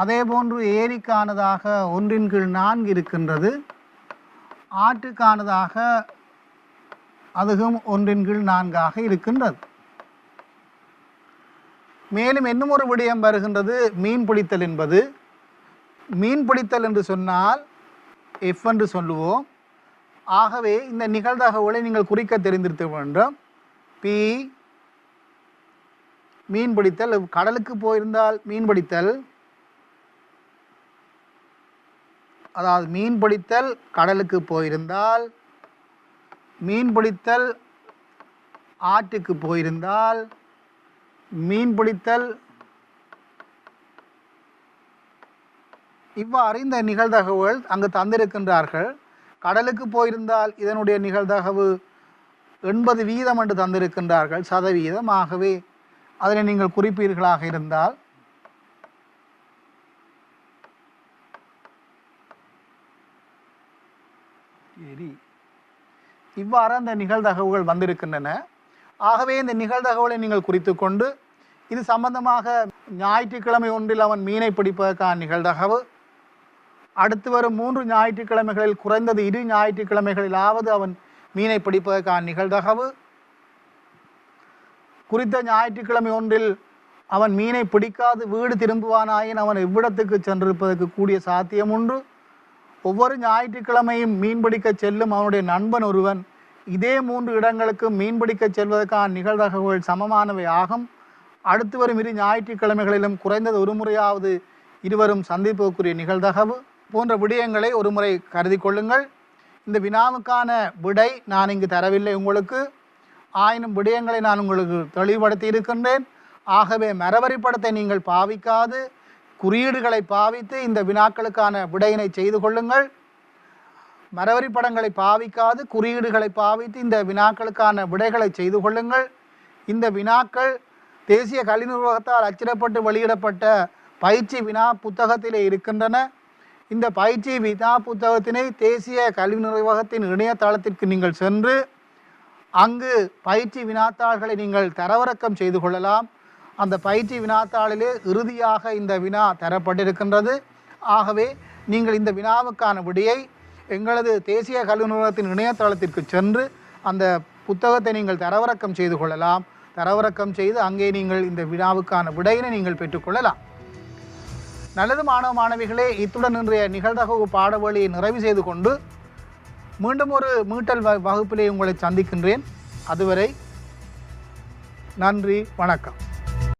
அதே போன்று ஏரிக்கானதாக 1/4 இருக்கின்றது. ஆற்றுக்கானதாக அதுவும் 1/4 இருக்கின்றது. மேலும் இன்னும் ஒரு விடயம் வருகின்றது, மீன் பிடித்தல் என்பது. மீன் பிடித்தல் என்று சொன்னால் எஃப் என்று சொல்லுவோம். ஆகவே இந்த நிகழ்தகவுகளை நீங்கள் குறிக்க தெரிந்திருக்க வேண்டும். பி மீன் பிடித்தல், கடலுக்கு போயிருந்தால் மீன் பிடித்தல், அதாவது மீன் பிடித்தல் கடலுக்கு போயிருந்தால், மீன் பிடித்தல் ஆற்றுக்கு போயிருந்தால், மீன் பிடித்தல், இவ்வாறு இந்த நிகழ்தகவுகள் அங்கு தந்திருக்கின்றார்கள். கடலுக்கு போயிருந்தால் இதனுடைய நிகழ்தகவு 80% என்று தந்திருக்கின்றார்கள், சதவீதம். ஆகவே அதனை நீங்கள் குறிப்பீர்களாக இருந்தால் இவ்வாறு அந்த நிகழ்தகவுகள் வந்திருக்கின்றன. ஆகவே இந்த நிகழ்தகவுகளை நீங்கள் குறித்து கொண்டு, இது சம்பந்தமாக ஞாயிற்றுக்கிழமை ஒன்றில் அவன் மீனை பிடிப்பதற்கான நிகழ்தகவு, அடுத்து வரும் 3 ஞாயிற்றுக்கிழமைகளில் குறைந்தது 2 ஞாயிற்றுக்கிழமைகளிலாவது அவன் மீனை பிடிப்பதற்கான நிகழ்தகவு, குறித்த ஞாயிற்றுக்கிழமை ஒன்றில் அவன் மீனை பிடிக்காது வீடு திரும்புவானாயின் அவன் எவ்விடத்துக்கு சென்றிருப்பதற்கு கூடிய சாத்தியம் உண்டு. ஒவ்வொரு ஞாயிற்றுக்கிழமையும் மீன்பிடிக்க செல்லும் அவனுடைய நண்பன் ஒருவன் இதே 3 இடங்களுக்கு மீன்பிடிக்க செல்வதற்கான நிகழ்தகவுகள் சமமானவை ஆகும். அடுத்து வரும் 2 ஞாயிற்றுக்கிழமைகளிலும் குறைந்தது ஒரு முறையாவது இருவரும் சந்திப்புக்குரிய நிகழ்தகவு போன்ற விடயங்களை ஒரு முறை கருதி கொள்ளுங்கள். இந்த வினாவுக்கான விடை நான் இங்கு தரவில்லை உங்களுக்கு. ஆயினும் விடயங்களை நான் உங்களுக்கு தெளிவுபடுத்தி இருக்கின்றேன். ஆகவே மரவரிப்படத்தை நீங்கள் பாவிக்காது குறியீடுகளை பாவித்து இந்த வினாக்களுக்கான விடையினை செய்து கொள்ளுங்கள். மரவரிப்படங்களை பாவிக்காது குறியீடுகளை பாவித்து இந்த வினாக்களுக்கான விடைகளை செய்து கொள்ளுங்கள். இந்த வினாக்கள் தேசிய கல்வி நிர்வாகத்தால் அச்சிடப்பட்டு வெளியிடப்பட்ட பயிற்சி வினா புத்தகத்திலே இருக்கின்றன. இந்த பயிற்சி வினா புத்தகத்தினை தேசிய கல்வி நிர்வாகத்தின் இணையதளத்திற்கு நீங்கள் சென்று அங்கு பயிற்சி வினாத்தாள்களை நீங்கள் தரவிறக்கம் செய்து கொள்ளலாம். அந்த பயிற்சி வினாத்தாளிலே இறுதியாக இந்த வினா தரப்பட்டிருக்கின்றது. ஆகவே நீங்கள் இந்த வினாவுக்கான விடையை எங்களது தேசிய கல்வி நிறுவனத்தின் இணையதளத்திற்கு சென்று அந்த புத்தகத்தை நீங்கள் தரவிறக்கம் செய்து கொள்ளலாம். தரவிறக்கம் செய்து அங்கே நீங்கள் இந்த வினாவுக்கான விடையினை நீங்கள் பெற்றுக்கொள்ளலாம். நல்லது மாணவ மாணவிகளே, இத்துடன் இன்றைய நிகழ்தகவு பாடவழியை நிறைவு செய்து கொண்டு மீண்டும் ஒரு மீட்டல் வகுப்பிலே உங்களை சந்திக்கின்றேன். அதுவரை நன்றி, வணக்கம்.